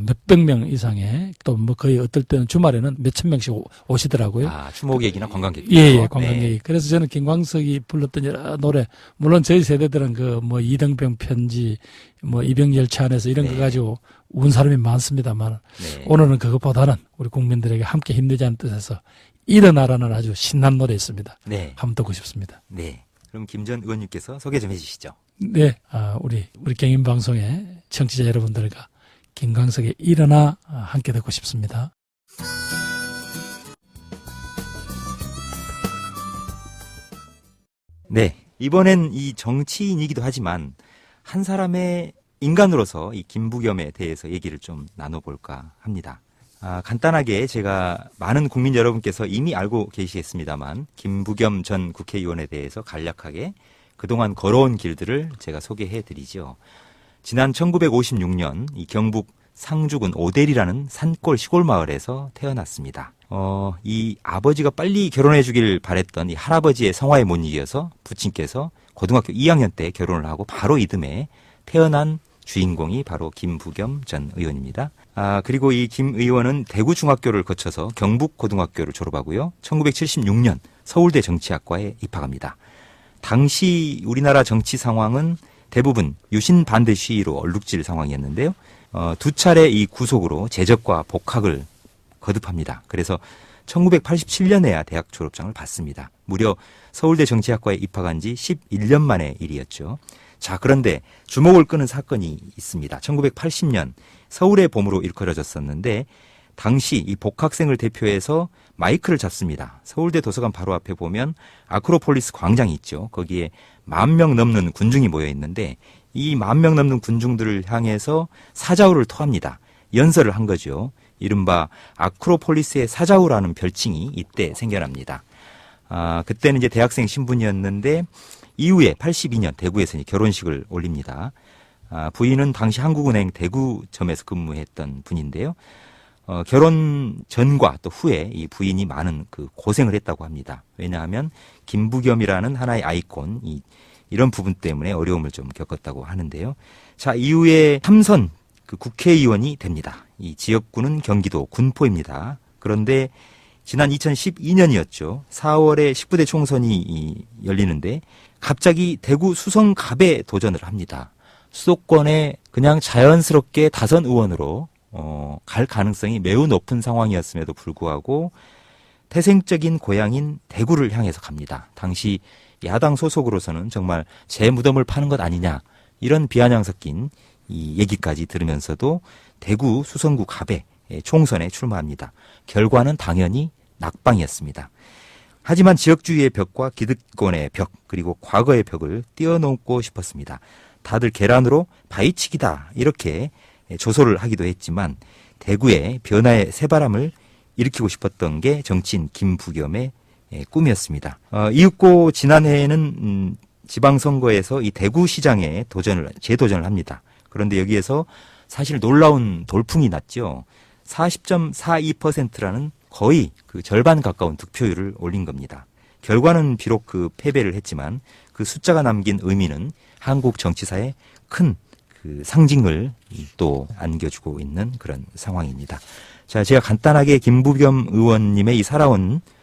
Speaker 2: 몇백 명 이상의 또 뭐 거의 어떨 때는 주말에는 몇천 명씩 오시더라고요.
Speaker 1: 추모객이나 관광객.
Speaker 2: 예, 관광객이.
Speaker 1: 네.
Speaker 2: 그래서 저는 김광석이 불렀던 여러 노래, 물론 저희 세대들은 그 뭐 이등병 편지, 뭐 이병열차 안에서 이런
Speaker 1: 네.
Speaker 2: 거 가지고 운 사람이 많습니다만
Speaker 1: 네.
Speaker 2: 오늘은 그것보다는 우리 국민들에게 함께 힘내자는 뜻에서 일어나라는 아주 신난 노래 있습니다.
Speaker 1: 네.
Speaker 2: 한번 듣고 싶습니다.
Speaker 1: 네. 그럼 김 전 의원님께서 소개 좀 해주시죠.
Speaker 2: 네, 우리 경인방송의 청취자 여러분들과 김광석의 일어나 함께 듣고 싶습니다.
Speaker 1: 네. 이번엔 이 정치인이기도 하지만 한 사람의 인간으로서 이 김부겸에 대해서 얘기를 좀 나눠볼까 합니다. 간단하게 제가 많은 국민 여러분께서 이미 알고 계시겠습니다만 김부겸 전 국회의원에 대해서 간략하게 그동안 걸어온 길들을 제가 소개해 드리죠. 지난 1956년 이 경북 상주군 오대리라는 산골 시골 마을에서 태어났습니다. 이 아버지가 빨리 결혼해 주길 바랬던 이 할아버지의 성화에 못 이겨서 부친께서 고등학교 2학년 때 결혼을 하고 바로 이듬해 태어난 주인공이 바로 김부겸 전 의원입니다. 그리고 이 김 의원은 대구 중학교를 거쳐서 경북 고등학교를 졸업하고요. 1976년 서울대 정치학과에 입학합니다. 당시 우리나라 정치 상황은 대부분 유신 반대 시위로 얼룩질 상황이었는데요. 두 차례 이 구속으로 재적과 복학을 거듭합니다. 그래서 1987년에야 대학 졸업장을 받습니다. 무려 서울대 정치학과에 입학한 지 11년 만의 일이었죠. 자, 그런데 주목을 끄는 사건이 있습니다. 1980년 서울의 봄으로 일컬어졌었는데 당시 이 복학생을 대표해서 마이크를 잡습니다. 서울대 도서관 바로 앞에 보면 아크로폴리스 광장이 있죠. 거기에 10,000명 넘는 군중이 모여 있는데 이 10,000명 넘는 군중들을 향해서 사자우를 토합니다. 연설을 한 거죠. 이른바 아크로폴리스의 사자우라는 별칭이 이때 생겨납니다. 그때는 이제 대학생 신분이었는데 이후에 82년 대구에서 결혼식을 올립니다. 부인은 당시 한국은행 대구점에서 근무했던 분인데요. 결혼 전과 또 후에 이 부인이 많은 그 고생을 했다고 합니다. 왜냐하면 김부겸이라는 하나의 아이콘, 이런 부분 때문에 어려움을 좀 겪었다고 하는데요. 자, 이후에 삼선 그 국회의원이 됩니다. 이 지역구는 경기도 군포입니다. 그런데 지난 2012년이었죠. 4월에 19대 총선이 열리는데 갑자기 대구 수성갑에 도전을 합니다. 수도권에 그냥 자연스럽게 다선 의원으로 갈 가능성이 매우 높은 상황이었음에도 불구하고 태생적인 고향인 대구를 향해서 갑니다. 당시 야당 소속으로서는 정말 제 무덤을 파는 것 아니냐 이런 비아냥 섞인 이 얘기까지 들으면서도 대구 수성구 갑에 총선에 출마합니다. 결과는 당연히 낙방이었습니다. 하지만 지역주의의 벽과 기득권의 벽 그리고 과거의 벽을 뛰어넘고 싶었습니다. 다들 계란으로 바위치기다 이렇게 조소를 하기도 했지만 대구의 변화의 새바람을 일으키고 싶었던 게 정치인 김부겸의 꿈이었습니다. 이윽고 지난해에는 지방선거에서 이 대구시장에 재도전을 합니다. 그런데 여기에서 사실 놀라운 돌풍이 났죠. 40.42%라는 거의 그 절반 가까운 득표율을 올린 겁니다. 결과는 비록 그 패배를 했지만 그 숫자가 남긴 의미는 한국 정치사에 큰 그 상징을 또 안겨주고 있는 그런 상황입니다. 자, 제가 간단하게 김부겸 의원님의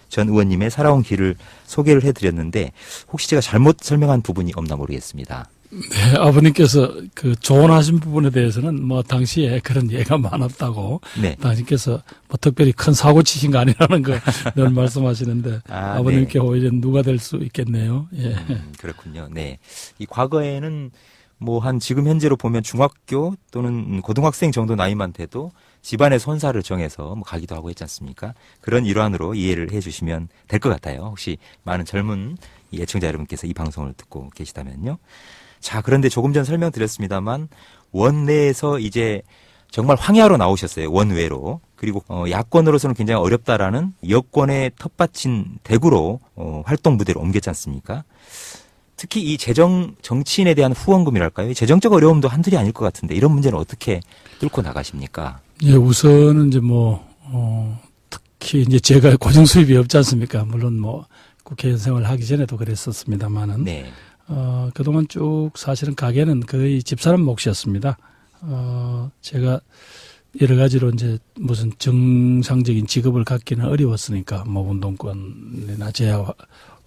Speaker 1: 전 의원님의 살아온 길을 소개를 해드렸는데 혹시 제가 잘못 설명한 부분이 없나 모르겠습니다.
Speaker 2: 네, 아버님께서 그 조언하신 부분에 대해서는 뭐 당시에 그런 예가 많았다고
Speaker 1: 네.
Speaker 2: 당신께서 뭐 특별히 큰 사고 치신 거 아니라는 거 늘 말씀하시는데 아버님께
Speaker 1: 네.
Speaker 2: 오히려 누가 될 수 있겠네요. 예.
Speaker 1: 그렇군요. 네. 이 과거에는 뭐 한 지금 현재로 보면 중학교 또는 고등학생 정도 나이만 돼도 집안의 손사를 정해서 뭐 가기도 하고 했지 않습니까? 그런 일환으로 이해를 해 주시면 될 것 같아요. 혹시 많은 젊은 이 애청자 여러분께서 이 방송을 듣고 계시다면요. 자, 그런데 조금 전 설명드렸습니다만 원내에서 이제 정말 황야로 나오셨어요. 원외로. 그리고 야권으로서는 굉장히 어렵다라는 여권의 텃밭인 대구로 활동 부대로 옮겼지 않습니까? 특히 이 정치인에 대한 후원금이랄까요? 재정적 어려움도 한둘이 아닐 것 같은데 이런 문제는 어떻게 뚫고 나가십니까?
Speaker 2: 예, 우선은 이제 특히 이제 제가 고정 수입이 없지 않습니까? 물론 국회의원 생활을 하기 전에도 그랬었습니다만은.
Speaker 1: 네.
Speaker 2: 그동안 쭉 사실은 가게는 거의 집사람 몫이었습니다. 제가 여러 가지로 이제 무슨 정상적인 직업을 갖기는 어려웠으니까 운동권이나 제야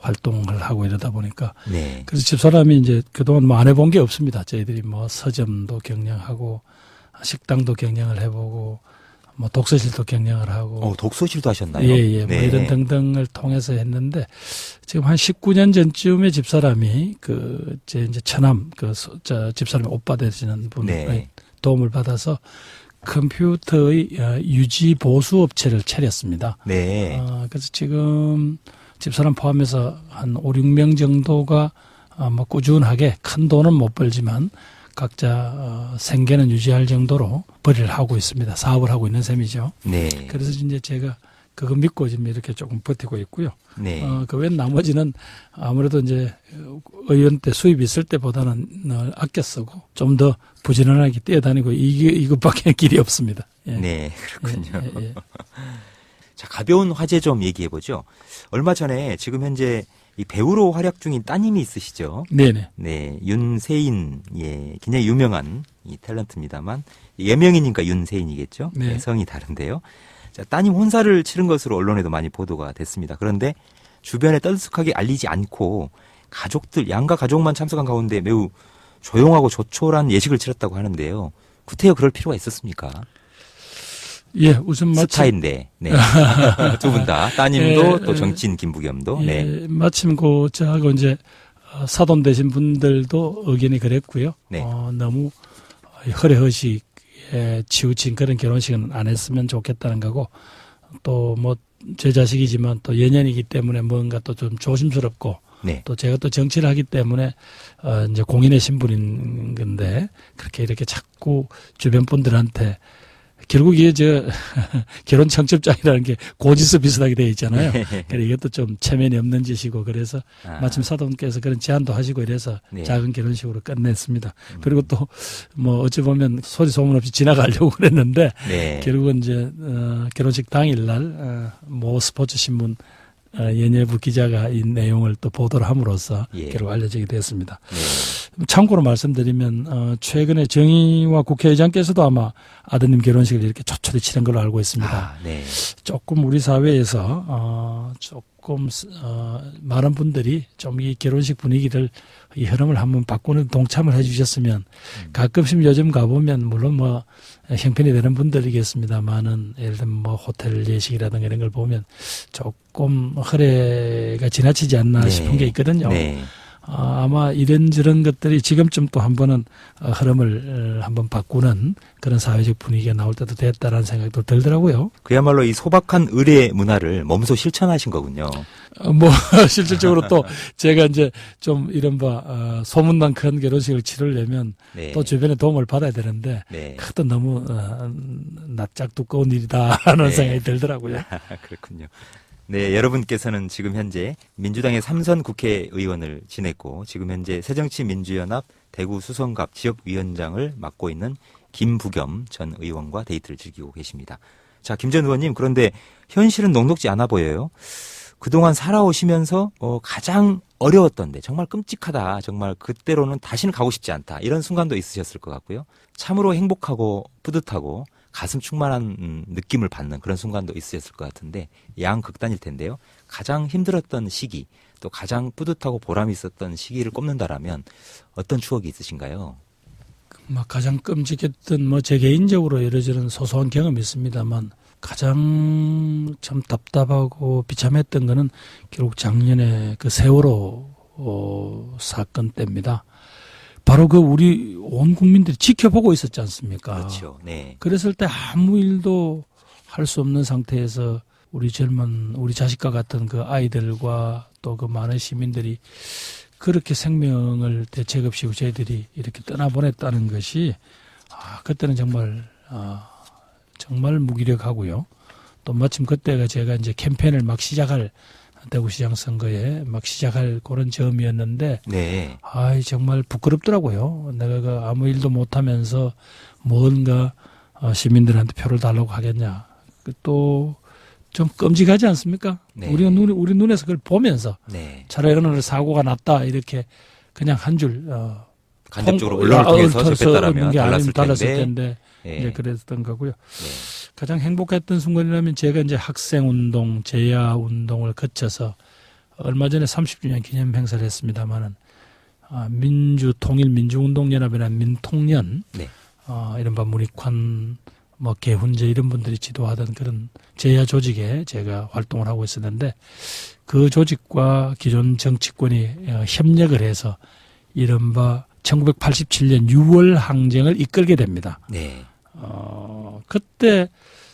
Speaker 2: 활동을 하고 이러다 보니까.
Speaker 1: 네.
Speaker 2: 그래서 집사람이 이제 그동안 안 해본 게 없습니다. 저희들이 서점도 경영하고 식당도 경영을 해보고 독서실도 경영을 하고.
Speaker 1: 독서실도 하셨나요?
Speaker 2: 예.
Speaker 1: 네.
Speaker 2: 이런 등등을 통해서 했는데 지금 한 19년 전쯤에 집사람이 이제 처남 집사람의 오빠 되시는 분의
Speaker 1: 네.
Speaker 2: 도움을 받아서 컴퓨터의 유지 보수 업체를 차렸습니다.
Speaker 1: 네.
Speaker 2: 그래서 지금 집사람 포함해서 한 5, 6명 정도가 꾸준하게 큰 돈은 못 벌지만 각자 생계는 유지할 정도로 벌이를 하고 있습니다. 사업을 하고 있는 셈이죠.
Speaker 1: 네.
Speaker 2: 그래서 이제 제가 그거 믿고 지금 이렇게 조금 버티고 있고요.
Speaker 1: 네.
Speaker 2: 그 외 나머지는 아무래도 이제 의원 때 수입 있을 때보다는 아껴 쓰고 좀 더 부지런하게 뛰어다니고 이것밖에 길이 없습니다. 예.
Speaker 1: 네, 그렇군요.
Speaker 2: 예.
Speaker 1: 자, 가벼운 화제 좀 얘기해 보죠. 얼마 전에 지금 현재 이 배우로 활약 중인 따님이 있으시죠?
Speaker 2: 네네.
Speaker 1: 네, 윤세인, 예, 굉장히 유명한 이 탤런트입니다만, 예명이니까 윤세인이겠죠?
Speaker 2: 네.
Speaker 1: 네, 성이 다른데요. 자, 따님 혼사를 치른 것으로 언론에도 많이 보도가 됐습니다. 그런데 주변에 떠들썩하게 알리지 않고 양가 가족만 참석한 가운데 매우 조용하고 조촐한 예식을 치렀다고 하는데요. 구태여 그럴 필요가 있었습니까?
Speaker 2: 예, 우선
Speaker 1: 스타인데, 네. 두 분 다, 따님도 또 정치인 김부겸도,
Speaker 2: 예,
Speaker 1: 네.
Speaker 2: 마침 저하고 이제 사돈 되신 분들도 의견이 그랬고요.
Speaker 1: 네.
Speaker 2: 너무 허례허식에 치우친 그런 결혼식은 안 했으면 좋겠다는 거고, 또 제 자식이지만 또 연연이기 때문에 뭔가 또 좀 조심스럽고,
Speaker 1: 네.
Speaker 2: 또 제가 또 정치를 하기 때문에 이제 공인의 신분인 건데 그렇게 이렇게 자꾸 주변 분들한테 결국 이게 결혼 청첩장이라는 게 고지서 비슷하게 되어 있잖아요. 그러니까 이것도 좀 체면이 없는 짓이고 그래서 마침 사돈께서 그런 제안도 하시고 이래서
Speaker 1: 네.
Speaker 2: 작은 결혼식으로 끝냈습니다. 그리고 또 어찌 보면 소리 소문 없이 지나가려고 그랬는데
Speaker 1: 네.
Speaker 2: 결국은 이제 결혼식 당일날 모 스포츠 신문 연예부 기자가 이 내용을 또 보도를 함으로써
Speaker 1: 예.
Speaker 2: 결국 알려지게 됐습니다.
Speaker 1: 네.
Speaker 2: 참고로 말씀드리면 최근에 정의와 국회의장께서도 아마 아드님 결혼식을 이렇게 조촐히 치른 걸로 알고 있습니다.
Speaker 1: 네.
Speaker 2: 조금 우리 사회에서 조금 많은 분들이 좀 이 결혼식 분위기를 이 흐름을 한번 바꾸는 동참을 해주셨으면 가끔씩 요즘 가보면 물론 형편이 되는 분들이겠습니다만은 예를 들면 호텔 예식이라든가 이런 걸 보면 조금 허례가 지나치지 않나
Speaker 1: 네.
Speaker 2: 싶은 게 있거든요.
Speaker 1: 네.
Speaker 2: 아마 이런저런 것들이 지금쯤 또 한 번은 흐름을 한번 바꾸는 그런 사회적 분위기가 나올 때도 됐다라는 생각도 들더라고요.
Speaker 1: 그야말로 이 소박한 의례 문화를 몸소 실천하신 거군요.
Speaker 2: 실질적으로 또 제가 이제 좀 이른바 소문난 큰 결혼식을 치르려면
Speaker 1: 네.
Speaker 2: 또 주변의 도움을 받아야 되는데
Speaker 1: 네.
Speaker 2: 그것도 너무 낯짝 두꺼운 일이다 하는
Speaker 1: 네.
Speaker 2: 생각이 들더라고요.
Speaker 1: 그렇군요. 네, 여러분께서는 지금 현재 민주당의 3선 국회의원을 지냈고 지금 현재 새정치민주연합 대구 수성갑 지역위원장을 맡고 있는 김부겸 전 의원과 데이트를 즐기고 계십니다. 자, 김 전 의원님, 그런데 현실은 녹록지 않아 보여요. 그동안 살아오시면서 가장 어려웠던데 정말 끔찍하다. 정말 그때로는 다시는 가고 싶지 않다. 이런 순간도 있으셨을 것 같고요. 참으로 행복하고 뿌듯하고 가슴 충만한 느낌을 받는 그런 순간도 있으셨을 것 같은데 양극단일 텐데요. 가장 힘들었던 시기 또 가장 뿌듯하고 보람이 있었던 시기를 꼽는다라면 어떤 추억이 있으신가요?
Speaker 2: 가장 끔찍했던 제 개인적으로 이러저런 소소한 경험이 있습니다만 가장 참 답답하고 비참했던 거는 결국 작년에 그 세월호 사건 때입니다. 바로 우리 온 국민들이 지켜보고 있었지 않습니까?
Speaker 1: 그렇죠. 네.
Speaker 2: 그랬을 때 아무 일도 할 수 없는 상태에서 우리 자식과 같은 그 아이들과 또 그 많은 시민들이 그렇게 생명을 대책 없이 저희들이 이렇게 떠나보냈다는 것이 그때는 정말 무기력하고요. 또 마침 그때가 제가 이제 캠페인을 막 시작할 대구시장 선거에 막 시작할 그런 점이었는데,
Speaker 1: 네.
Speaker 2: 정말 부끄럽더라고요. 내가 아무 일도 못하면서 뭔가 시민들한테 표를 달라고 하겠냐. 또 좀 끔찍하지 않습니까?
Speaker 1: 네.
Speaker 2: 우리 눈에서 그걸 보면서
Speaker 1: 네.
Speaker 2: 차라리 오늘 사고가 났다 이렇게 그냥 한 줄
Speaker 1: 간접적으로 언론을 통해서 접했다라면 달랐을
Speaker 2: 텐데
Speaker 1: 네.
Speaker 2: 이제 그랬던 거고요.
Speaker 1: 네.
Speaker 2: 가장 행복했던 순간이라면 제가 이제 학생운동, 제야운동을 거쳐서 얼마 전에 30주년 기념 행사를 했습니다만은 민주통일민주운동연합이나 민통연,
Speaker 1: 네.
Speaker 2: 이른바 문익환, 개훈제 이런 분들이 지도하던 그런 제야 조직에 제가 활동을 하고 있었는데 그 조직과 기존 정치권이 협력을 해서 이른바 1987년 6월 항쟁을 이끌게 됩니다.
Speaker 1: 네.
Speaker 2: 그때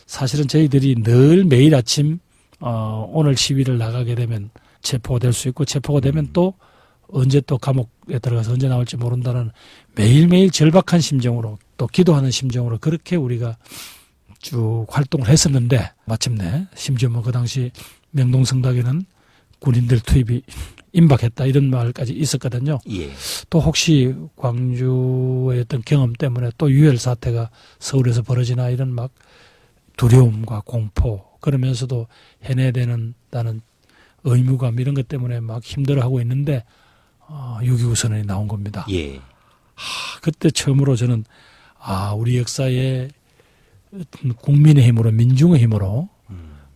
Speaker 2: 사실은 저희들이 늘 매일 아침 오늘 시위를 나가게 되면 체포될 수 있고 체포가 되면 또 언제 또 감옥에 들어가서 언제 나올지 모른다는 매일매일 절박한 심정으로 또 기도하는 심정으로 그렇게 우리가 쭉 활동을 했었는데 마침내 심지어 그 당시 명동성당에는 군인들 투입이 임박했다 이런 말까지 있었거든요.
Speaker 1: 예.
Speaker 2: 또 혹시 광주의 어떤 경험 때문에 또 유혈 사태가 서울에서 벌어지나 이런 막 두려움과 공포 그러면서도 해내야 된다는 의무감 이런 것 때문에 막 힘들어하고 있는데 6.25 선언이 나온 겁니다.
Speaker 1: 예.
Speaker 2: 그때 처음으로 저는 우리 역사에 어떤 국민의 힘으로 민중의 힘으로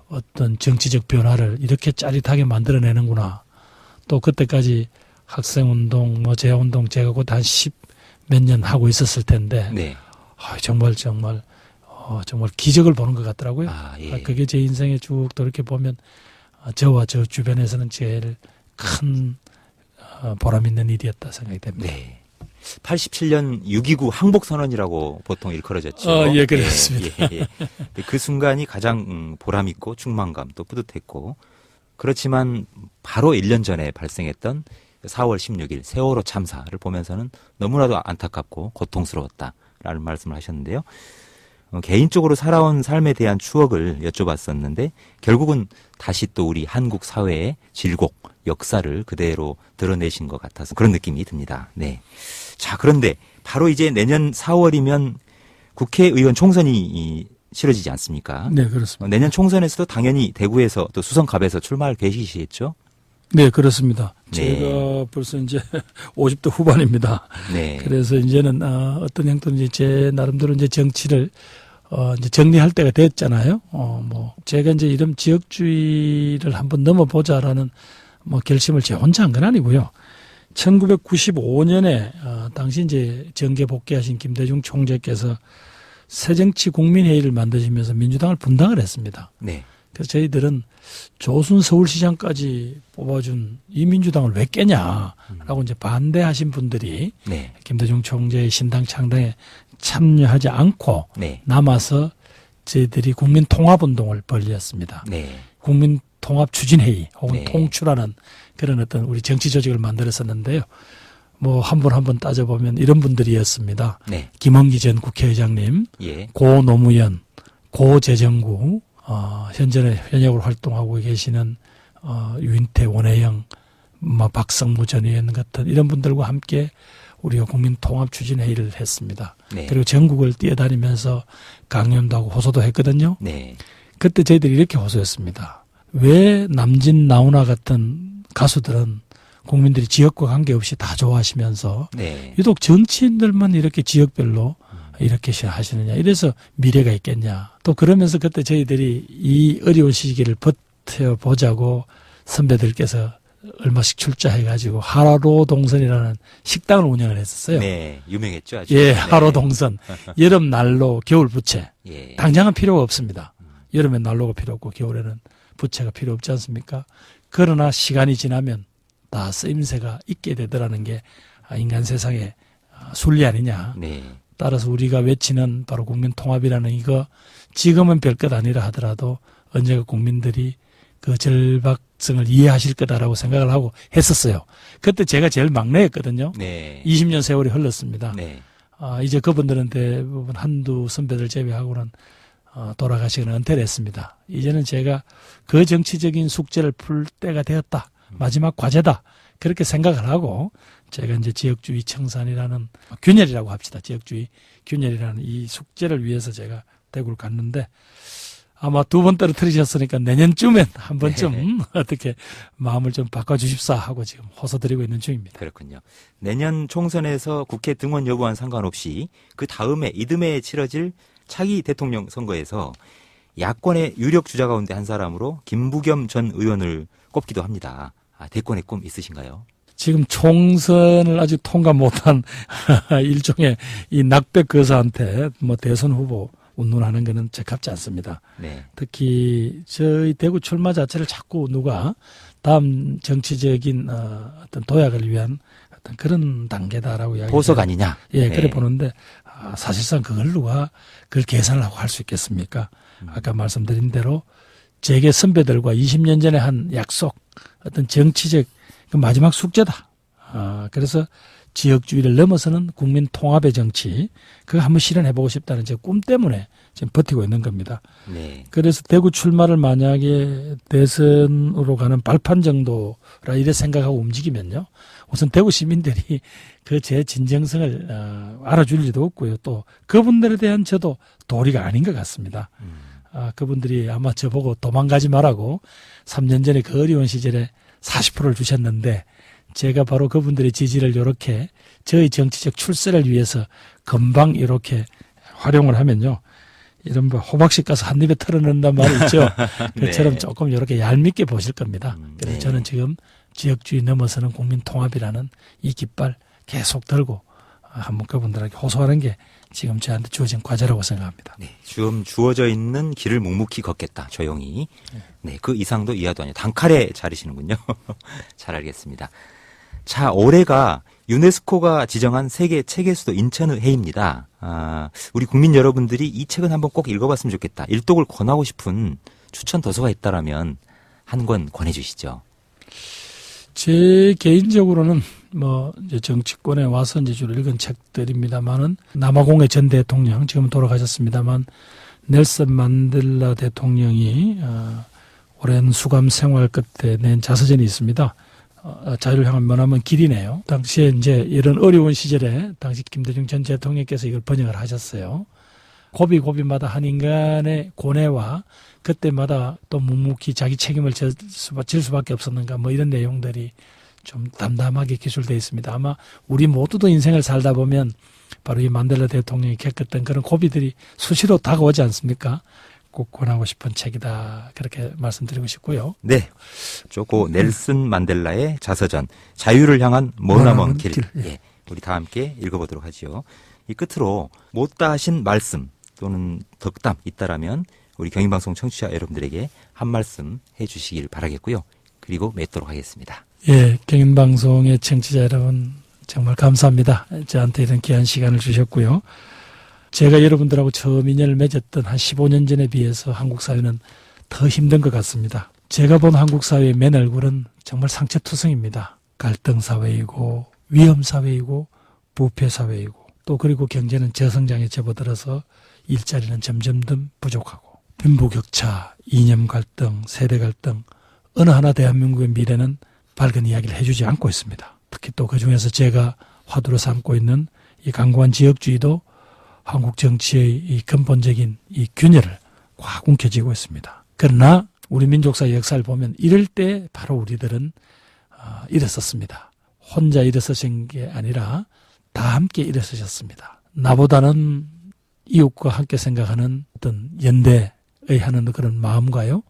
Speaker 2: 어떤 정치적 변화를 이렇게 짜릿하게 만들어내는구나. 또 그때까지 학생운동, 제야운동 제가 그때 한 10몇 년 하고 있었을 텐데
Speaker 1: 네.
Speaker 2: 정말 기적을 보는 것 같더라고요.
Speaker 1: 예.
Speaker 2: 그게 제 인생에 쭉 돌이켜 보면 저와 저 주변에서는 제일 큰 보람 있는 일이었다 생각이 됩니다.
Speaker 1: 네. 87년 6.29 항복선언이라고 보통 일컬어졌죠.
Speaker 2: 예, 그렇습니다.
Speaker 1: 예. 그 순간이 가장 보람있고 충만감 또 뿌듯했고 그렇지만 바로 1년 전에 발생했던 4월 16일 세월호 참사를 보면서는 너무나도 안타깝고 고통스러웠다라는 말씀을 하셨는데요. 개인적으로 살아온 삶에 대한 추억을 여쭤봤었는데 결국은 다시 또 우리 한국 사회의 질곡, 역사를 그대로 드러내신 것 같아서 그런 느낌이 듭니다. 네. 자, 그런데 바로 이제 내년 4월이면 국회의원 총선이 치러지지 않습니까?
Speaker 2: 네, 그렇습니다.
Speaker 1: 내년 총선에서도 당연히 대구에서 또 수성갑에서 출마할 계획이시겠죠?
Speaker 2: 네, 그렇습니다.
Speaker 1: 네.
Speaker 2: 제가 벌써 이제 50대 후반입니다.
Speaker 1: 네.
Speaker 2: 그래서 이제는 어떤 형태는 제 나름대로 이제 정치를 이제 정리할 때가 됐잖아요. 제가 이제 이런 지역주의를 한번 넘어보자라는 결심을 제 혼자 한 건 아니고요. 1995년에 당시 이제 정계 복귀하신 김대중 총재께서 새정치국민회의를 만드시면서 민주당을 분당을 했습니다.
Speaker 1: 네.
Speaker 2: 그래서 저희들은 조순 서울시장까지 뽑아준 이 민주당을 왜 깨냐라고 이제 반대하신 분들이
Speaker 1: 네.
Speaker 2: 김대중 총재의 신당 창당에 참여하지 않고
Speaker 1: 네.
Speaker 2: 남아서 저희들이 국민통합운동을 벌였습니다.
Speaker 1: 네.
Speaker 2: 국민통합추진회의 혹은
Speaker 1: 네.
Speaker 2: 통추라는 그런 어떤 우리 정치 조직을 만들었었는데요. 한 분 따져보면 이런 분들이었습니다.
Speaker 1: 네.
Speaker 2: 김헌기 전 국회의장님,
Speaker 1: 예.
Speaker 2: 고 노무현, 고 재정구, 현역으로 활동하고 계시는 유인태, 원혜영, 박성무 전 의원 같은 이런 분들과 함께 우리가 국민통합추진회의를 했습니다.
Speaker 1: 네.
Speaker 2: 그리고 전국을 뛰어다니면서 강연도 하고 호소도 했거든요.
Speaker 1: 네.
Speaker 2: 그때 저희들이 이렇게 호소했습니다. 왜 남진 나훈아 같은 가수들은 국민들이 지역과 관계없이 다 좋아하시면서
Speaker 1: 네.
Speaker 2: 유독 정치인들만 이렇게 지역별로 이렇게 하시느냐. 이래서 미래가 있겠냐. 또 그러면서 그때 저희들이 이 어려운 시기를 버텨보자고 선배들께서 얼마씩 출자해가지고 하로 동선이라는 식당을 운영을 했었어요.
Speaker 1: 네. 유명했죠. 아주.
Speaker 2: 예,
Speaker 1: 네.
Speaker 2: 하로 동선. 여름 난로, 겨울 부채.
Speaker 1: 예.
Speaker 2: 당장은 필요가 없습니다. 여름엔 난로가 필요 없고 겨울에는 부채가 필요 없지 않습니까? 그러나 시간이 지나면 다 쓰임새가 있게 되더라는 게 인간 세상의 순리 아니냐.
Speaker 1: 네.
Speaker 2: 따라서 우리가 외치는 바로 국민통합이라는 이거 지금은 별것 아니라 하더라도 언젠가 국민들이 그 절박성을 이해하실 거다라고 생각을 하고 했었어요. 그때 제가 제일 막내였거든요.
Speaker 1: 네.
Speaker 2: 20년 세월이 흘렀습니다.
Speaker 1: 네.
Speaker 2: 이제 그분들은 대부분 한두 선배들 제외하고는 돌아가시거나 은퇴를 했습니다. 이제는 제가 그 정치적인 숙제를 풀 때가 되었다. 마지막 과제다. 그렇게 생각을 하고 제가 이제 지역주의 청산이라는 균열이라고 합시다. 지역주의 균열이라는 이 숙제를 위해서 제가 대구를 갔는데 아마 두 번 떨어뜨리셨으니까 내년쯤엔 한 번쯤
Speaker 1: 네.
Speaker 2: 어떻게 마음을 좀 바꿔주십사 하고 지금 호소드리고 있는 중입니다.
Speaker 1: 그렇군요. 내년 총선에서 국회 등원 여부와는 상관없이 그 다음에 이듬해에 치러질 차기 대통령 선거에서 야권의 유력 주자 가운데 한 사람으로 김부겸 전 의원을 꼽기도 합니다. 대권의 꿈 있으신가요?
Speaker 2: 지금 총선을 아직 통과 못한 일종의 이 낙백 거사한테 뭐 대선 후보 운운하는 거는 적합지 않습니다.
Speaker 1: 네.
Speaker 2: 특히 저희 대구 출마 자체를 자꾸 누가 다음 정치적인 어떤 도약을 위한 어떤 그런 단계다라고 이야기해요.
Speaker 1: 보석 아니냐?
Speaker 2: 예,
Speaker 1: 네.
Speaker 2: 그래 보는데 사실상 그걸 누가 그걸 계산을 하고 할 수 있겠습니까? 아까 말씀드린 대로 제게 선배들과 20년 전에 한 약속, 어떤 정치적 그 마지막 숙제다. 그래서 지역주의를 넘어서는 국민 통합의 정치, 그거 한번 실현해보고 싶다는 제 꿈 때문에 지금 버티고 있는 겁니다.
Speaker 1: 네.
Speaker 2: 그래서 대구 출마를 만약에 대선으로 가는 발판 정도라 이래 생각하고 움직이면요. 우선 대구 시민들이 그 제 진정성을 알아줄 리도 없고요. 또 그분들에 대한 저도 도리가 아닌 것 같습니다. 그분들이 아마 저보고 도망가지 말라고 3년 전에 그 어려운 시절에 40%를 주셨는데 제가 바로 그분들의 지지를 이렇게 저희 정치적 출세를 위해서 금방 이렇게 활용을 하면요. 이런 뭐 호박씨 가서 한 입에 털어넣는단 말이 있죠. 그처럼
Speaker 1: 네.
Speaker 2: 조금 이렇게 얄밉게 보실 겁니다. 그래서
Speaker 1: 네.
Speaker 2: 저는 지금 지역주의 넘어서는 국민 통합이라는 이 깃발 계속 들고 한번 그분들에게 호소하는 게 지금 저한테 주어진 과제라고 생각합니다.
Speaker 1: 네. 지금 주어져 있는 길을 묵묵히 걷겠다. 조용히. 네. 그 이상도 이하도 아니에요. 단칼에 자르시는군요. 잘 알겠습니다. 자, 올해가 유네스코가 지정한 세계 책의 수도 인천의 해입니다. 우리 국민 여러분들이 이 책은 한번 꼭 읽어봤으면 좋겠다. 일독을 권하고 싶은 추천 도서가 있다라면 한 권 권해주시죠.
Speaker 2: 제 개인적으로는 뭐 이제 정치권에 와서 이제 주로 읽은 책들입니다만은 남아공의 전 대통령 지금 돌아가셨습니다만 넬슨 만델라 대통령이 오랜 수감 생활 끝에 낸 자서전이 있습니다. 자유를 향한 머나먼 길이네요. 당시에 이제 이런 어려운 시절에 당시 김대중 전 대통령께서 이걸 번역을 하셨어요. 고비고비마다 한 인간의 고뇌와 그때마다 또 묵묵히 자기 책임을 질 수밖에 없었는가 뭐 이런 내용들이 좀 담담하게 기술되어 있습니다. 아마 우리 모두도 인생을 살다 보면 바로 이 만델라 대통령이 겪었던 그런 고비들이 수시로 다가오지 않습니까? 꼭 권하고 싶은 책이다. 그렇게 말씀드리고 싶고요.
Speaker 1: 네. 쪼고 넬슨 만델라의 자서전 자유를 향한 머나먼 길. 예. 우리 다 함께 읽어보도록 하지요. 이 끝으로 못다 하신 말씀 또는 덕담 있다라면 우리 경인방송 청취자 여러분들에게 한 말씀 해주시길 바라겠고요. 그리고 맺도록 하겠습니다.
Speaker 2: 예, 경인방송의 청취자 여러분 정말 감사합니다. 저한테 이런 귀한 시간을 주셨고요. 제가 여러분들하고 처음 인연을 맺었던 한 15년 전에 비해서 한국 사회는 더 힘든 것 같습니다. 제가 본 한국 사회의 맨 얼굴은 정말 상처투성입니다. 갈등 사회이고 위험 사회이고 부패 사회이고 또 그리고 경제는 저성장에 접어들어서 일자리는 점점 더 부족하고 빈부격차, 이념 갈등, 세대 갈등 어느 하나 대한민국의 미래는 밝은 이야기를 해주지 않고 있습니다. 특히 또 그중에서 제가 화두로 삼고 있는 이 강고한 지역주의도 한국 정치의 이 근본적인 이 균열을 확 움켜쥐고 있습니다. 그러나 우리 민족사의 역사를 보면 이럴 때 바로 우리들은 일어섰습니다. 혼자 일어서신 게 아니라 다 함께 일어서셨습니다. 나보다는 이웃과 함께 생각하는 어떤 연대의 하는 그런 마음과요.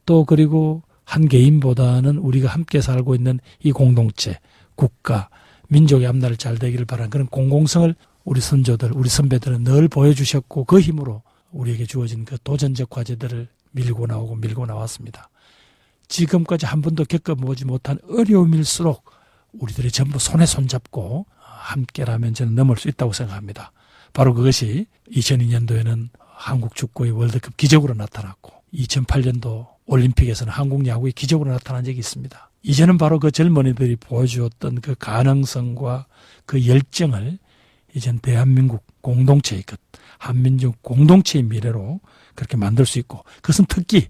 Speaker 2: 또 그리고 한 개인보다는 우리가 함께 살고 있는 이 공동체, 국가, 민족의 앞날을 잘 되기를 바라는 그런 공공성을 우리 선조들, 우리 선배들은 늘 보여주셨고 그 힘으로 우리에게 주어진 그 도전적 과제들을 밀고 나왔습니다. 지금까지 한 번도 겪어보지 못한 어려움일수록 우리들이 전부 손에 손잡고 함께라면 저는 넘을 수 있다고 생각합니다. 바로 그것이 2002년도에는 한국 축구의 월드컵 기적으로 나타났고 2008년도 올림픽에서는 한국 야구의 기적으로 나타난 적이 있습니다. 이제는 바로 그 젊은이들이 보여주었던 그 가능성과 그 열정을 이젠 대한민국 공동체의 것, 한민족 공동체의 미래로 그렇게 만들 수 있고 그것은 특히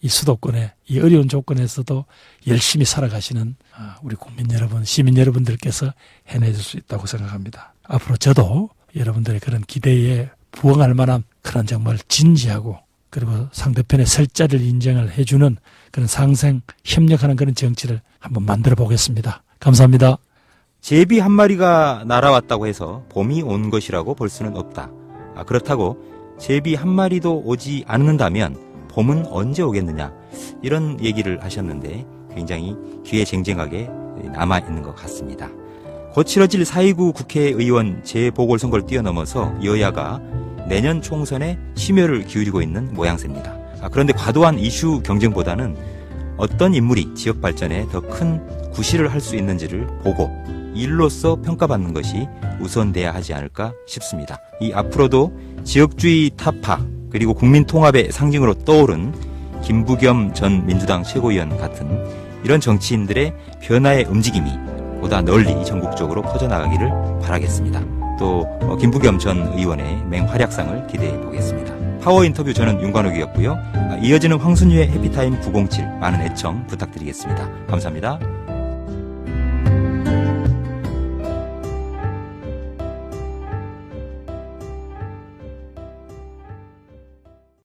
Speaker 2: 이 수도권의 이 어려운 조건에서도 열심히 살아가시는 우리 국민 여러분, 시민 여러분들께서 해내줄 수 있다고 생각합니다. 앞으로 저도 여러분들의 그런 기대에 부응할 만한 그런 정말 진지하고 그리고 상대편의 설자를 인정을 해주는 그런 상생 협력하는 그런 정치를 한번 만들어 보겠습니다. 감사합니다.
Speaker 1: 제비 한 마리가 날아왔다고 해서 봄이 온 것이라고 볼 수는 없다. 그렇다고 제비 한 마리도 오지 않는다면 봄은 언제 오겠느냐, 이런 얘기를 하셨는데 굉장히 귀에 쟁쟁하게 남아있는 것 같습니다. 곧 치러질 4.29 국회의원 재보궐선거를 뛰어넘어서 여야가 내년 총선에 심혈을 기울이고 있는 모양새입니다. 그런데 과도한 이슈 경쟁보다는 어떤 인물이 지역 발전에 더 큰 구실을 할 수 있는지를 보고 일로서 평가받는 것이 우선돼야 하지 않을까 싶습니다. 이 앞으로도 지역주의 타파 그리고 국민 통합의 상징으로 떠오른 김부겸 전 민주당 최고위원 같은 이런 정치인들의 변화의 움직임이 보다 널리 전국적으로 퍼져나가기를 바라겠습니다. 또 김부겸 전 의원의 맹활약상을 기대해 보겠습니다. 파워 인터뷰 저는 윤관욱이었고요. 이어지는 황순유의 해피타임 907 많은 애청 부탁드리겠습니다. 감사합니다.